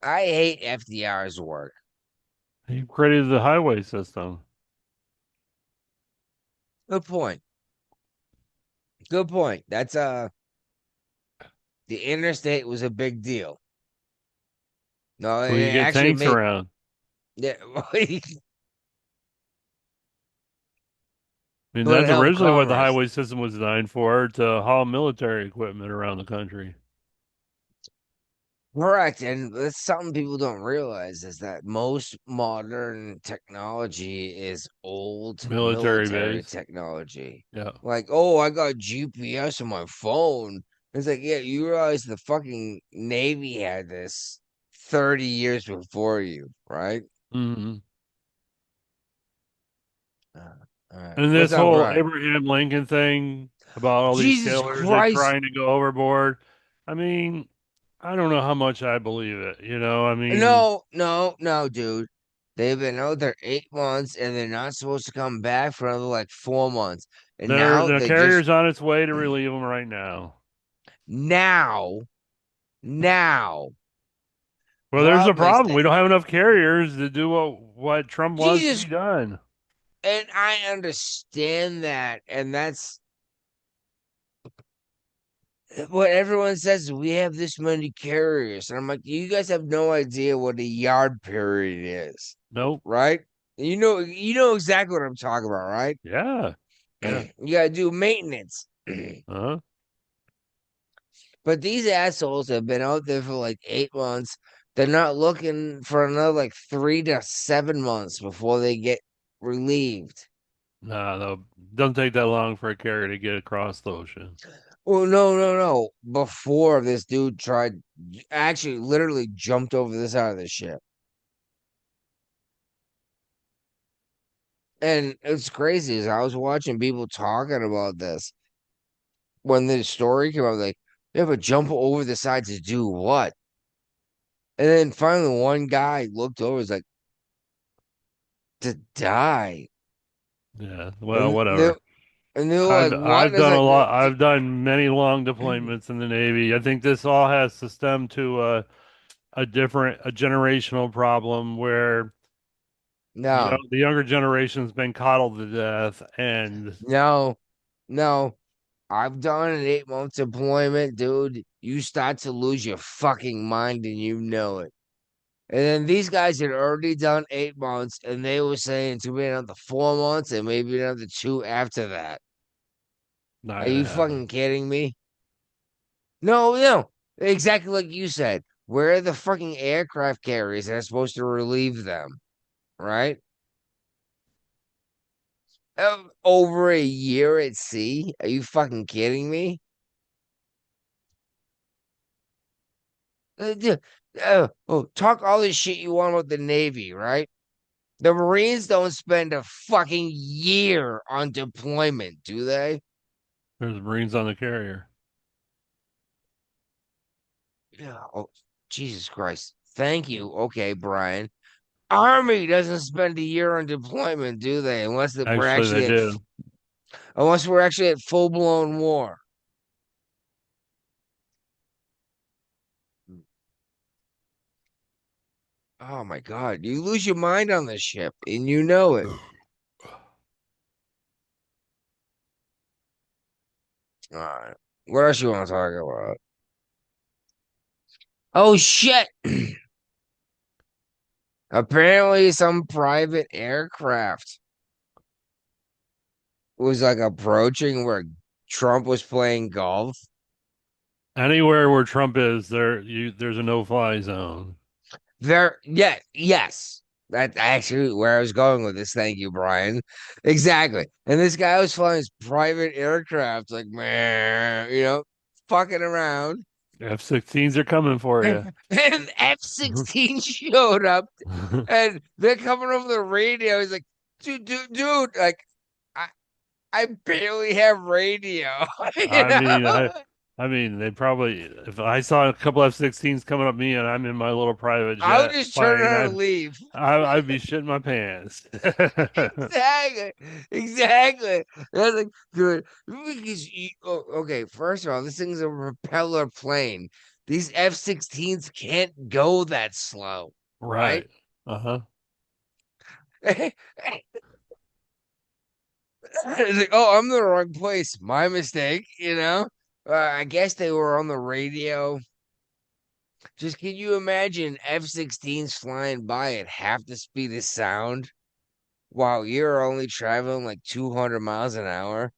I hate FDR's work. He created the highway system. Good point. Good point. That's the interstate was a big deal. No, So you it get actually tanks made around. yeah, I mean, but it that's helped originally what the commerce. highway system was designed for, to haul military equipment around the country. Correct, and that's something people don't realize is that most modern technology is old Military military base. technology. Yeah. Like, oh, I got GPS on my phone. It's like, yeah, you realize the fucking Navy had this 30 years before you, right? Hmm. Uh, all right. And What's this up, whole Brian? Abraham Lincoln thing about all these Jesus sailors are Christ. trying to go overboard. I mean, I don't know how much I believe it. I mean, No, dude. They've been out there 8 months and they're not supposed to come back for another like 4 months. And now The they carrier's just on its way to relieve them right now. now. Well, there's a Problem is problem. that We don't have enough carriers to do what Trump wants to Jesus, be done. and I understand that, and that's what everyone says. We have this many carriers, and I'm like, you guys have no idea what a yard period is, Nope. right? You know exactly what I'm talking about, right? Yeah. You gotta do maintenance. Uh-huh. But these assholes have been out there for like 8 months. They're not looking for another like 3 to 7 months before they get relieved. No, doesn't take that long for a carrier to get across the ocean. Well, no. Before this dude actually literally jumped over the side of the ship. And it's crazy is I was watching people talking about this when the story came out, like, they have a jump over the side to do what? And then finally one guy looked over, was like, to die. Yeah. Well, And whatever. they're like, what? I've And it's done a like, lot. I've done many long deployments in the Navy. I think this all has to stem to a generational problem where no, the younger generation's been coddled to death, and no, no. I've done an 8 month deployment, dude. You start to lose your fucking mind and you know it. And then these guys had already done 8 months, and they were saying to me another 4 months and maybe another two after that. not Are gonna you happen. fucking kidding me? No. Exactly like you said. Where are the fucking aircraft carriers that are supposed to relieve them? Right? Over a year at sea? Are you fucking kidding me? Talk all this shit you want about the Navy, right? The Marines don't spend a fucking year on deployment, do they? There's Marines on the carrier. Yeah. Oh, Jesus Christ. Thank you. Okay, Brian. Army doesn't spend a year on deployment, do they? Actually, they do. Unless we're actually at full blown war. Oh my God. You lose your mind on this ship and you know it. All right. What else you want to talk about? Oh shit. Apparently some private aircraft was like approaching where Trump was playing golf. Anywhere where Trump is, there's a no-fly zone. Yes. That's actually where I was going with this. Thank you, Brian. Exactly. And this guy was flying his private aircraft, like, man, fucking around. F-16s are coming for you. And F-16 showed up and they're coming over the radio. He's like, dude, like, I barely have radio. I mean, they probably. If I saw a couple F-16s coming up me and I'm in my little private I would jet just turn plane, around and leave. I'd be shitting my pants. Exactly. And I was like, dude, okay, first of all, this thing's a propeller plane. These F-16s can't go that slow, right? Uh-huh. It's like, oh, I'm in the wrong place. My mistake, I guess they were on the radio. Just can you imagine F-16s flying by at half the speed of sound while you're only traveling like 200 miles an hour?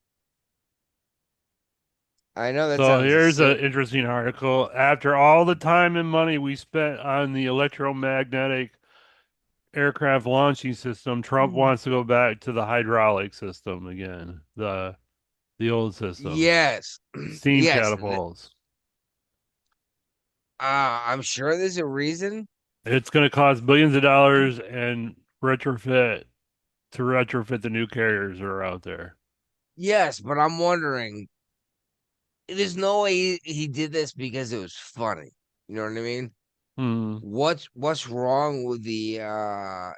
I know that So sounds here's an insane. interesting article. After all the time and money we spent on the electromagnetic aircraft launching system, Trump wants to go back to the hydraulic system again, the old system, Yes. steam Yes. catapults. I'm sure there's a reason. It's going to cost billions of dollars and retrofit the new carriers that are out there. Yes, but I'm wondering, there's no way he did this because it was funny. You know what I mean? Hmm. What's wrong with the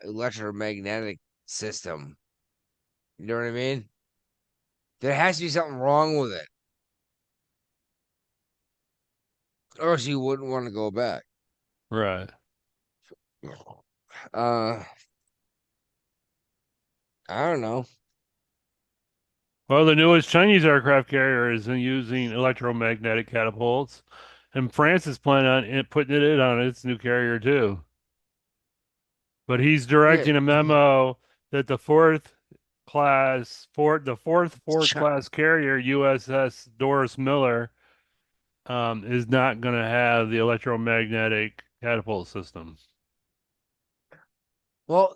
electromagnetic system? You know what I mean? There has to be something wrong with it, or else you wouldn't want to go back. Right. Uh, I don't know. Well, the newest Chinese aircraft carrier is using electromagnetic catapults, and France is planning on putting it on its new carrier too. But he's Yeah, directing a memo that the fourth Ford class carrier, USS Doris Miller, is not going to have the electromagnetic catapult system. well,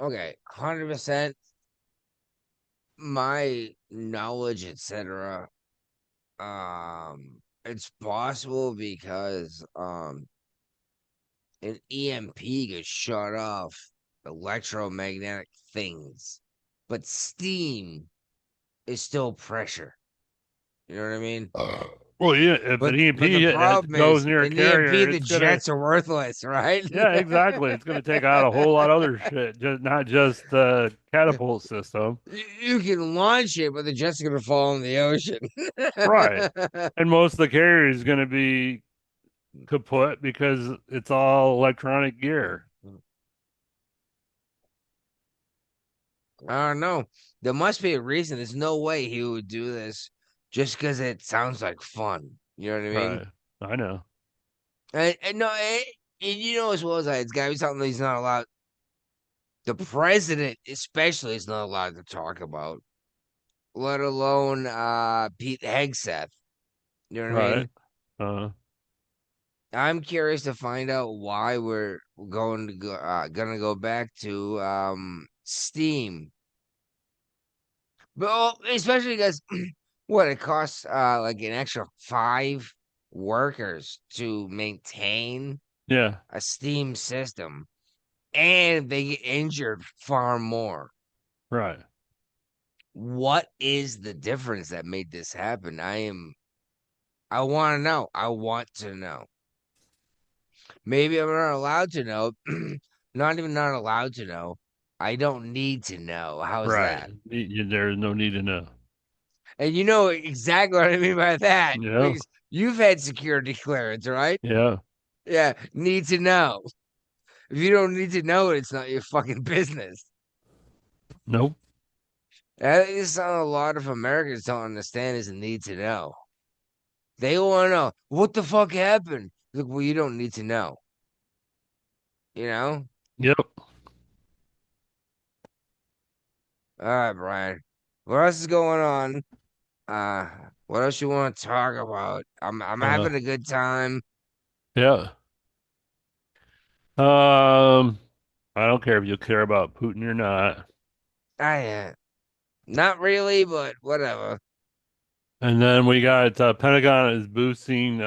okay, 100%. My knowledge, etc. It's possible because an EMP could shut off electromagnetic things, but steam is still pressure. You know what I mean? Well, yeah, if an But the EMP problem goes is, near a in EMP, carrier, the it's gonna. jets are worthless, right? Yeah, exactly. It's gonna take out a whole lot of other shit, just not just the catapult system. You can launch it, but the jets are gonna fall in the ocean. Right. And most of the carrier is gonna be kaput because it's all electronic gear. I don't know. There must be a reason. There's no way he would do this just because it sounds like fun. You know what I mean? Right. I know. And no, and you know as well as I, it's got to be something that he's not allowed. The president, especially, is not allowed to talk about, let alone Pete Hegseth. You know what I Right. mean? Uh, I'm curious to find out why we're gonna go back to Steam. But especially because what it costs like an extra 5 workers to maintain yeah. a Steam system, and they get injured far more. Right. What is the difference that made this happen? I want to know. I want to know. Maybe I'm not allowed to know. Not even not allowed to know. I don't need to know. How's Right. that? There's no need to know. And you know exactly what I mean by that. Yeah. Because you've had security clearance, right? Yeah. Yeah, need to know. If you don't need to know it, it's not your fucking business. Nope. That is something a lot of Americans don't understand is the need to know. They want to know what the fuck happened. Look, well, you don't need to know. You know? Yep. All right, Brian. What else is going on? What else you want to talk about? I'm Uh, having a good time. yeah. Um, I don't care if you care about Putin or not. Not really, but whatever. And then we got Pentagon is boosting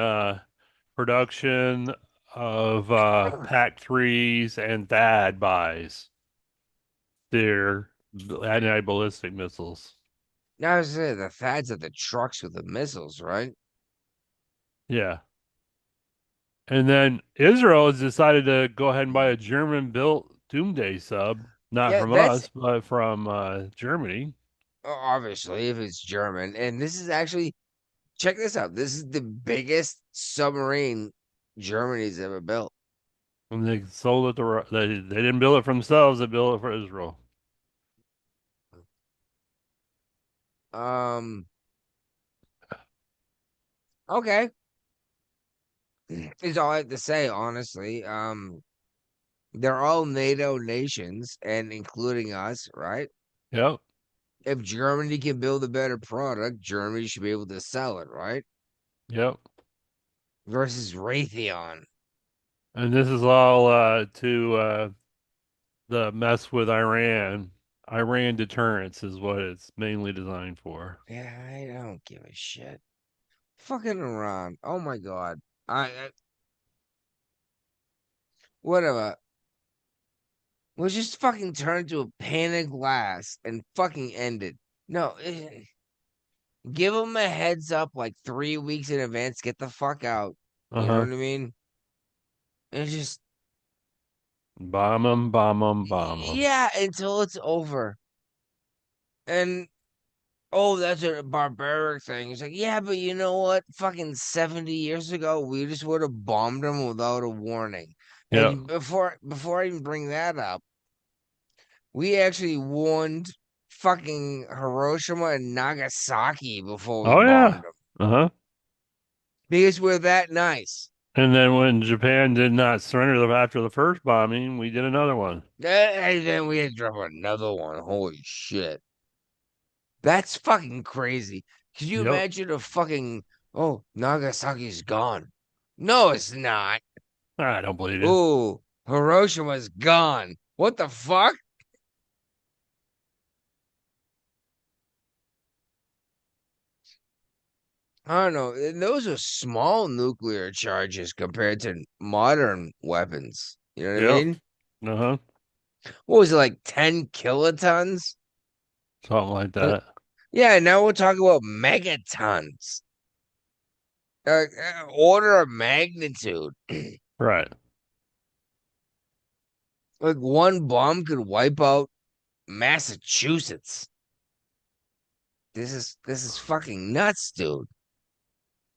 production of PAC-3s and THAAD buys. Their anti-ballistic missiles. Now I was saying the fads of the trucks with the missiles, right? Yeah. And then Israel has decided to go ahead and buy a German-built Doomsday sub, not Yeah, from that's us, but from Germany. obviously if it's German. And this is actually check this out. This is the biggest submarine Germany's ever built. And they sold it to, they didn't build it for themselves, they built it for Israel. Um, okay. Is all I have to say, honestly. They're all NATO nations and including us, right? Yep, If Germany can build a better product, Germany should be able to sell it, right? yep. Versus Raytheon. And this is all to the mess with Iran. Iran deterrence is what it's mainly designed for. Yeah, I don't give a shit. Fucking Iran. Oh my god. I whatever. Let's just fucking turn into a pane of glass and fucking end it. No, give them a heads up like 3 weeks in advance. Get the fuck out. You know Uh-huh. what I mean? And just Bomb them, bomb them, bomb them. yeah, until it's over. And oh, that's a barbaric thing. It's like, yeah, but you know what? Fucking 70 years ago, we just would have bombed them without a warning. Yeah. And before I even bring that up, we actually warned fucking Hiroshima and Nagasaki before we Oh yeah. bombed them Uh-huh. because we're that nice. And then when Japan did not surrender after the first bombing, we did another one. And then we had to drop another one. Holy shit. That's fucking crazy. Could you Yep. imagine a fucking, oh, Nagasaki's gone? No, it's not. I don't believe you. Ooh, Hiroshima's gone. What the fuck? I don't know. Those are small nuclear charges compared to modern weapons. You know what I Yep. mean? Uh-huh. What was it, like 10 kilotons? Something like Uh, that. yeah, now we're talking about megatons. Order of magnitude. Right. Like one bomb could wipe out Massachusetts. This is fucking nuts, dude.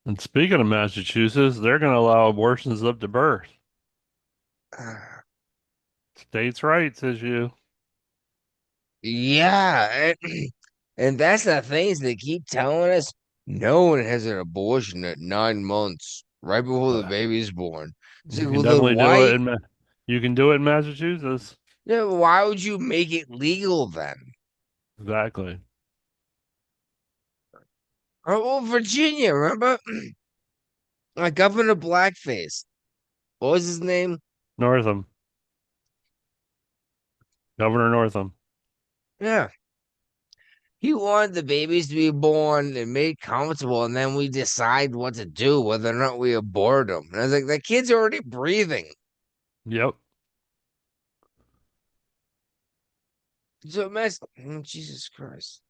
And speaking of Massachusetts, they're going to allow abortions up to birth. States' rights issue. Yeah, and that's the things they keep telling us. No one has an abortion at 9 months, right before the baby's born. It's You like, can well, then definitely do it why? in you can do it in Massachusetts. Yeah, why would you make it legal then? Exactly. Oh, well, Virginia, remember? Governor Blackface. What was his name? Northam. Governor Northam. Yeah. He wanted the babies to be born and made comfortable, and then we decide what to do, whether or not we abort them. And I was like, the kid's already breathing. Yep. So Jesus Christ.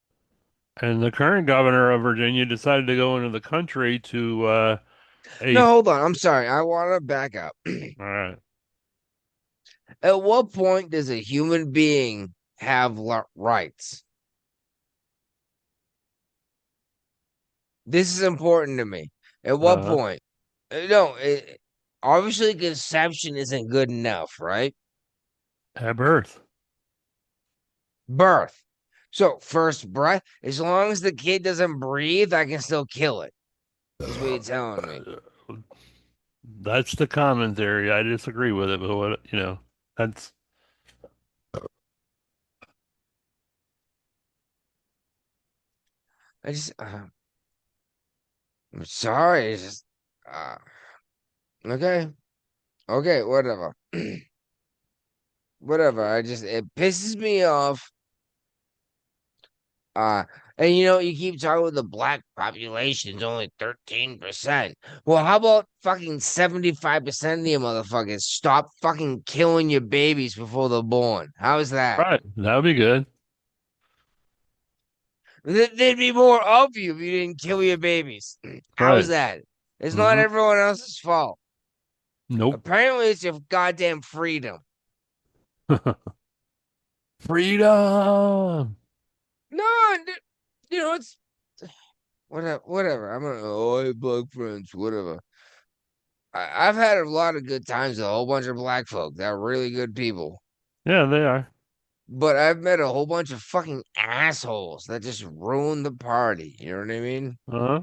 And the current governor of Virginia decided to go into the country to No, hold on. I'm sorry. I want to back up. all right. At what point does a human being have rights? This is important to me. At what Uh, point? No, obviously conception isn't good enough, right? at birth. Birth. So first breath, as long as the kid doesn't breathe, I can still kill it. That's what you're telling me. That's the common theory. I disagree with it, but what that's I just, I'm sorry. It's just, okay, okay, whatever, whatever. It pisses me off. And you keep talking about the black population's only 13%. Well, how about fucking 75% of you motherfuckers stop fucking killing your babies before they're born? How's that? right. That would be good. There'd be more of you if you didn't kill your babies. How's Right. that? It's not Mm-hmm. everyone else's fault. Nope. Apparently, it's your goddamn freedom. Freedom. No, it's whatever. I have black friends, whatever. I've had a lot of good times with a whole bunch of black folk. They're really good people. Yeah, they are. But I've met a whole bunch of fucking assholes that just ruin the party. You know what I mean? Uh-huh.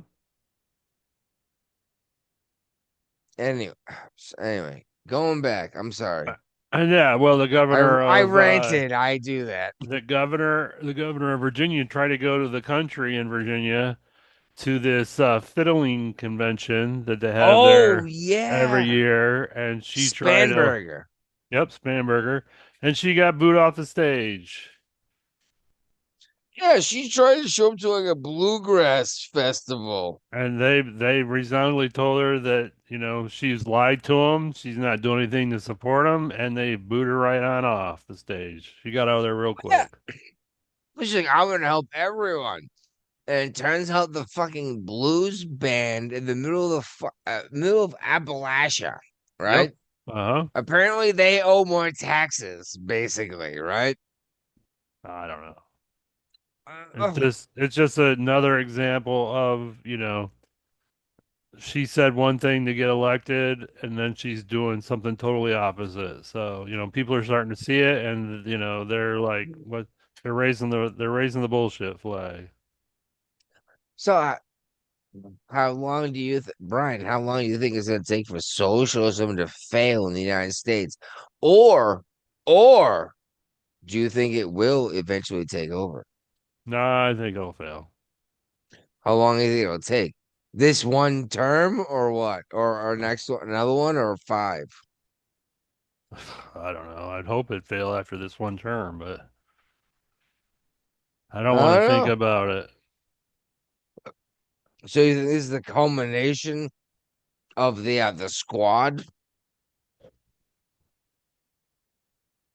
Anyway, going back. I'm sorry. And yeah, well, the governor I of ranted. I do that. the governor of Virginia tried to go to the country in Virginia to this fiddling convention that they have Oh there every yeah, year, and she tried to, Spanberger. yep, Spanberger, and she got booed off the stage. Yeah, she tried to show up to like a bluegrass festival. And they resoundingly told her that, she's lied to them. She's not doing anything to support them, and they booed her right on off the stage. She got out of there real Yeah, quick. she's like, I'm gonna help everyone. And it turns out the fucking blues band in the middle of middle of Appalachia, right? Yep. Uh-huh. Apparently, they owe more taxes, basically, right? I don't know. It's just another example of, she said one thing to get elected and then she's doing something totally opposite. So, people are starting to see it and, they're like, what, they're raising the bullshit flag. So, how long do you, Brian? How long do you think it's going to take for socialism to fail in the United States, or do you think it will eventually take over? Nah, I think it'll fail. How long do you think it'll take? This one term, or what? Or our next one, another one, or 5? I don't know. I'd hope it fail after this one term, but I I don't want to don't think know. about it. So you think this is the culmination of the squad?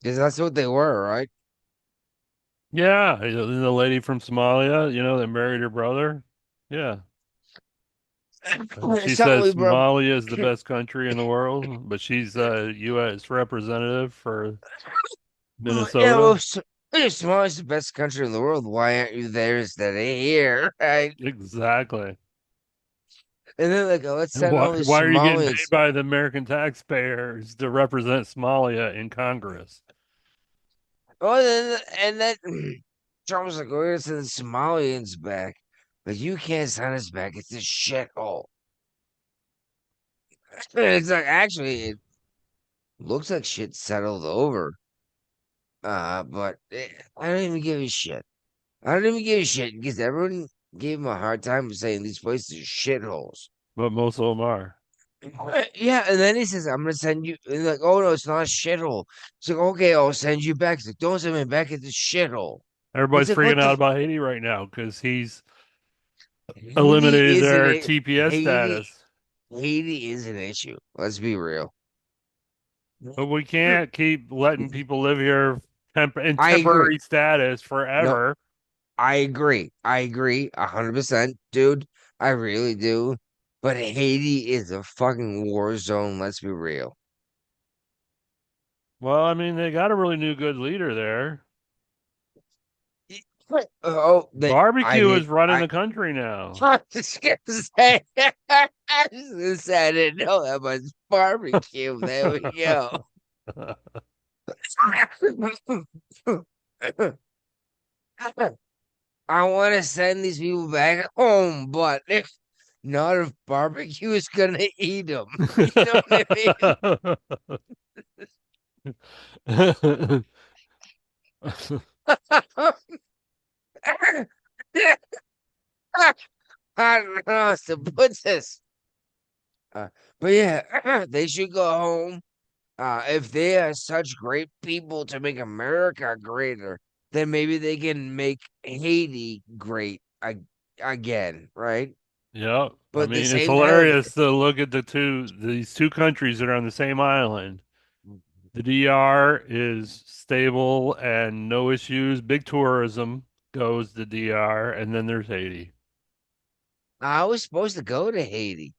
Because that's what they were, right? Yeah, the lady from Somalia, that married her brother. Yeah. And she says Something, bro. Somalia is the best country in the world, but she's a U.S. representative for Yeah, well, Minnesota. Somalia's the best country in the world. Why aren't you there instead of here? Right? Exactly. And then like, oh, let's And send why all these why are you getting paid Somalians. by the American taxpayers to represent Somalia in Congress? Oh, and then Trump was like, we're gonna send the Somalians back, but you can't send us back. It's a shithole. It's like actually, it looks like shit settled over. But I don't even give a shit. I don't even give a shit because everyone gave him a hard time for saying these places are shitholes. But most of them are. Yeah, and then he says, I'm gonna send you. And like, oh no, it's not a shithole. It's like, okay, I'll send you back. It's like, don't send me back. It's a shithole. It's Everybody's like, what freaking out the about Haiti right now because he's Haiti eliminated isn't their a TPS Haiti. status. Haiti is an issue. Let's be real. But we can't keep letting people live here in I agree. temporary status No, forever. I agree. I agree 100%, dude. I really do. But Haiti is a fucking war zone. Let's be real. Well, I mean, they got a really new good leader there. Oh, I Barbecue did. is running the country now. I was gonna say, I was gonna say I didn't know that much barbecue. There we go. I want to send these people back home, but if not, if barbecue is gonna eat them, you know what I mean? I don't know how to put this. But yeah, they should go home. If they are such great people to make America greater, then maybe they can make Haiti great again, right? Yeah, But I at the mean, it's same time, hilarious to look at these two countries that are on the same island. The DR is stable and no issues. Big tourism goes to DR, and then there's Haiti. I was supposed to go to Haiti.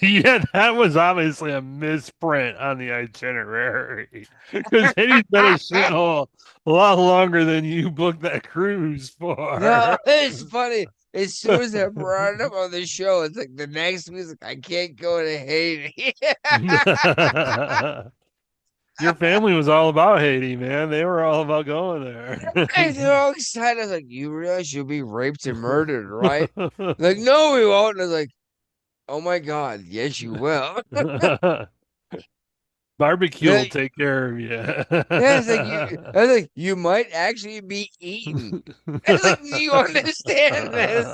Yeah, that was obviously a misprint on the itinerary because Haiti's been a shithole a lot longer than you booked that cruise No, for. it's funny. As soon as I brought it up on the show, it's like the next week, I can't go to Haiti. Your family was all about Haiti, man. They were all about going there. And they're all excited. I was like, you realize you'll be raped and murdered, right? Like, no, we won't. And I was like, oh my God, yes, you will. Barbecue will Yeah, take care of you. it's like I was like, you might actually be eaten. I was like, do you understand this?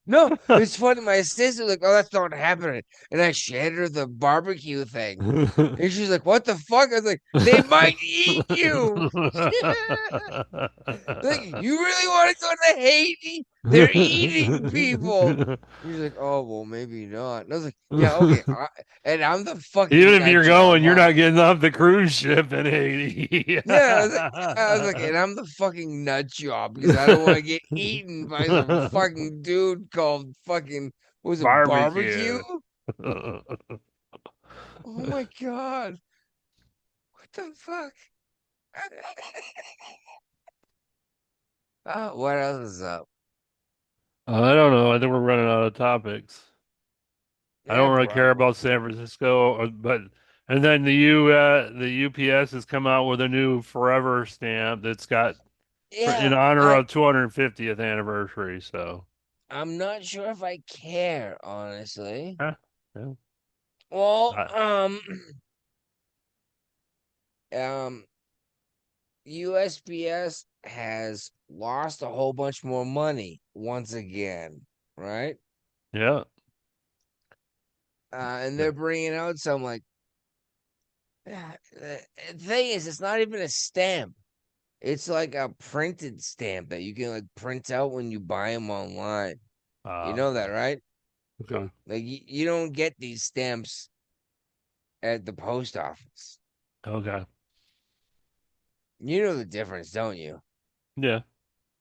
No, it's funny. My sister was like, oh, that's not happening. And I shared her the barbecue thing. And she's like, what the fuck? I was like, they might eat you. Like, you really want to go to Haiti? They're eating people. He's like, oh, well, maybe not. And I was like, yeah, okay. And I'm the Even fucking if nut you're job, going, you're huh? not getting off the cruise ship in Haiti. Yeah, I was like, and I'm the fucking nut job because I don't want to get eaten by some fucking dude called fucking, what was it, barbecue? Barbecue. Oh my God. What the fuck? What else is up? I don't know. I think we're running out of topics. I Yeah, don't really care probably. about San Francisco, but and then the UPS has come out with a new Forever stamp that's got in Yeah, honor of 250th anniversary. So, I'm not sure if I care, honestly. eh, yeah. Well, I- um, USPS has lost a whole bunch more money once again, right? yeah. And they're bringing out some like the thing is, it's not even a stamp. It's like a printed stamp that you can like print out when you buy them online. You know that, right? Okay. Like you don't get these stamps at the post office. Okay. You know the difference, don't you? Yeah.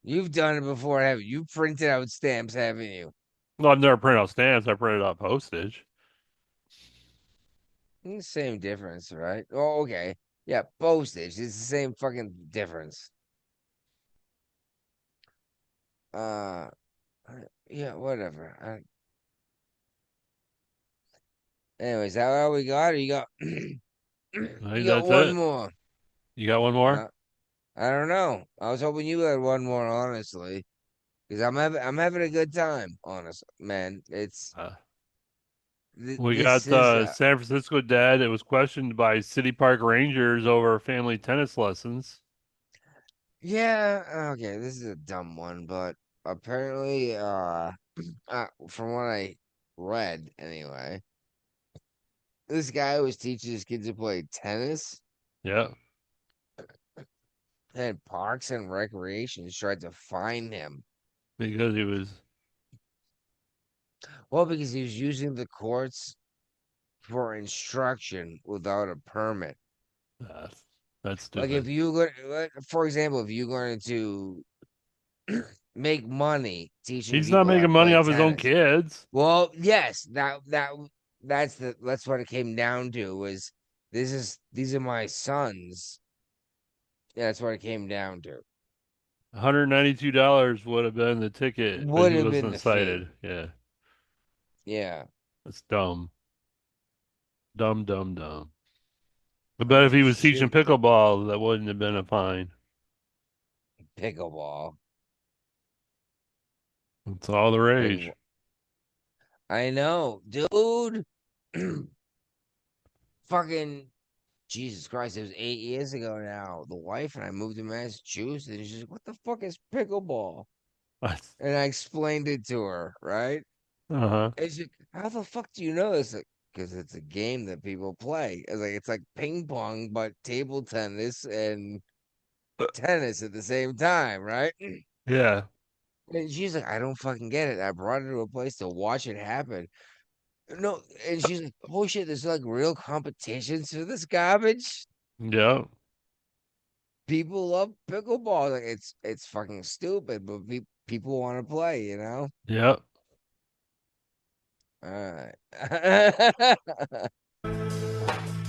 You've done it before, haven't you? You've printed out stamps, haven't you? Well, I've never printed out stamps. I printed out postage. Same difference, right? Oh, okay. Yeah, postage. It's the same fucking difference. Uh, yeah, whatever. Anyways, that all we got? Or you got I you think got that's one it. more? You got one more? Uh, I don't know. I was hoping you had one more, honestly, because I'm having a good time. Honest, man. It's Uh, th we this got is San Francisco dad. It was questioned by City Park Rangers over family tennis lessons. yeah, okay. This is a dumb one, but apparently, from what I read anyway, this guy was teaching his kids to play tennis, Yeah, and Parks and Recreations tried to fine him. because he was. Well, because he was using the courts for instruction without a permit. Uh, that's Like if stupid. you go, for example, if you're going to make money teaching He's not people how to making money play off his own tennis, kids. well, yes, that's what it came down to. Was these are my sons? Yeah, that's what it came down to. $192 would have been the ticket, but Would he have been wasn't the fee. cited. Yeah, Yeah. that's dumb. Dumb, dumb, dumb. I bet if he was teaching Shit. pickleball, that wouldn't have been a fine. Pickleball. It's all the Like, rage. I know, dude. Fucking Jesus Christ, it was 8 years ago now. The wife and I moved to Massachusetts, and she's like, "What the fuck is pickleball?" And I explained it to her, right? Uh-huh. And she's like, "How the fuck do you know this?" Like, because it's a game that people play. It's like ping pong, but table tennis and tennis at the same time, right? Yeah. And she's like, "I don't fucking get it." I brought her to a place to watch it happen. No, and she's like, "Oh shit, there's like real competitions for this garbage." Yeah. People love pickleball. Like it's fucking stupid, but people want to play. Yeah. All right.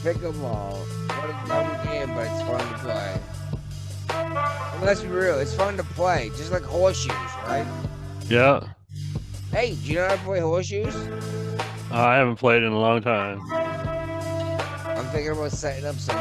Pickleball. What a dumb game, but it's fun to play. And let's be real, it's fun to play, just like horseshoes, right? Yeah. Hey, do you know how to play horseshoes? I haven't played in a long time. I'm thinking about setting up some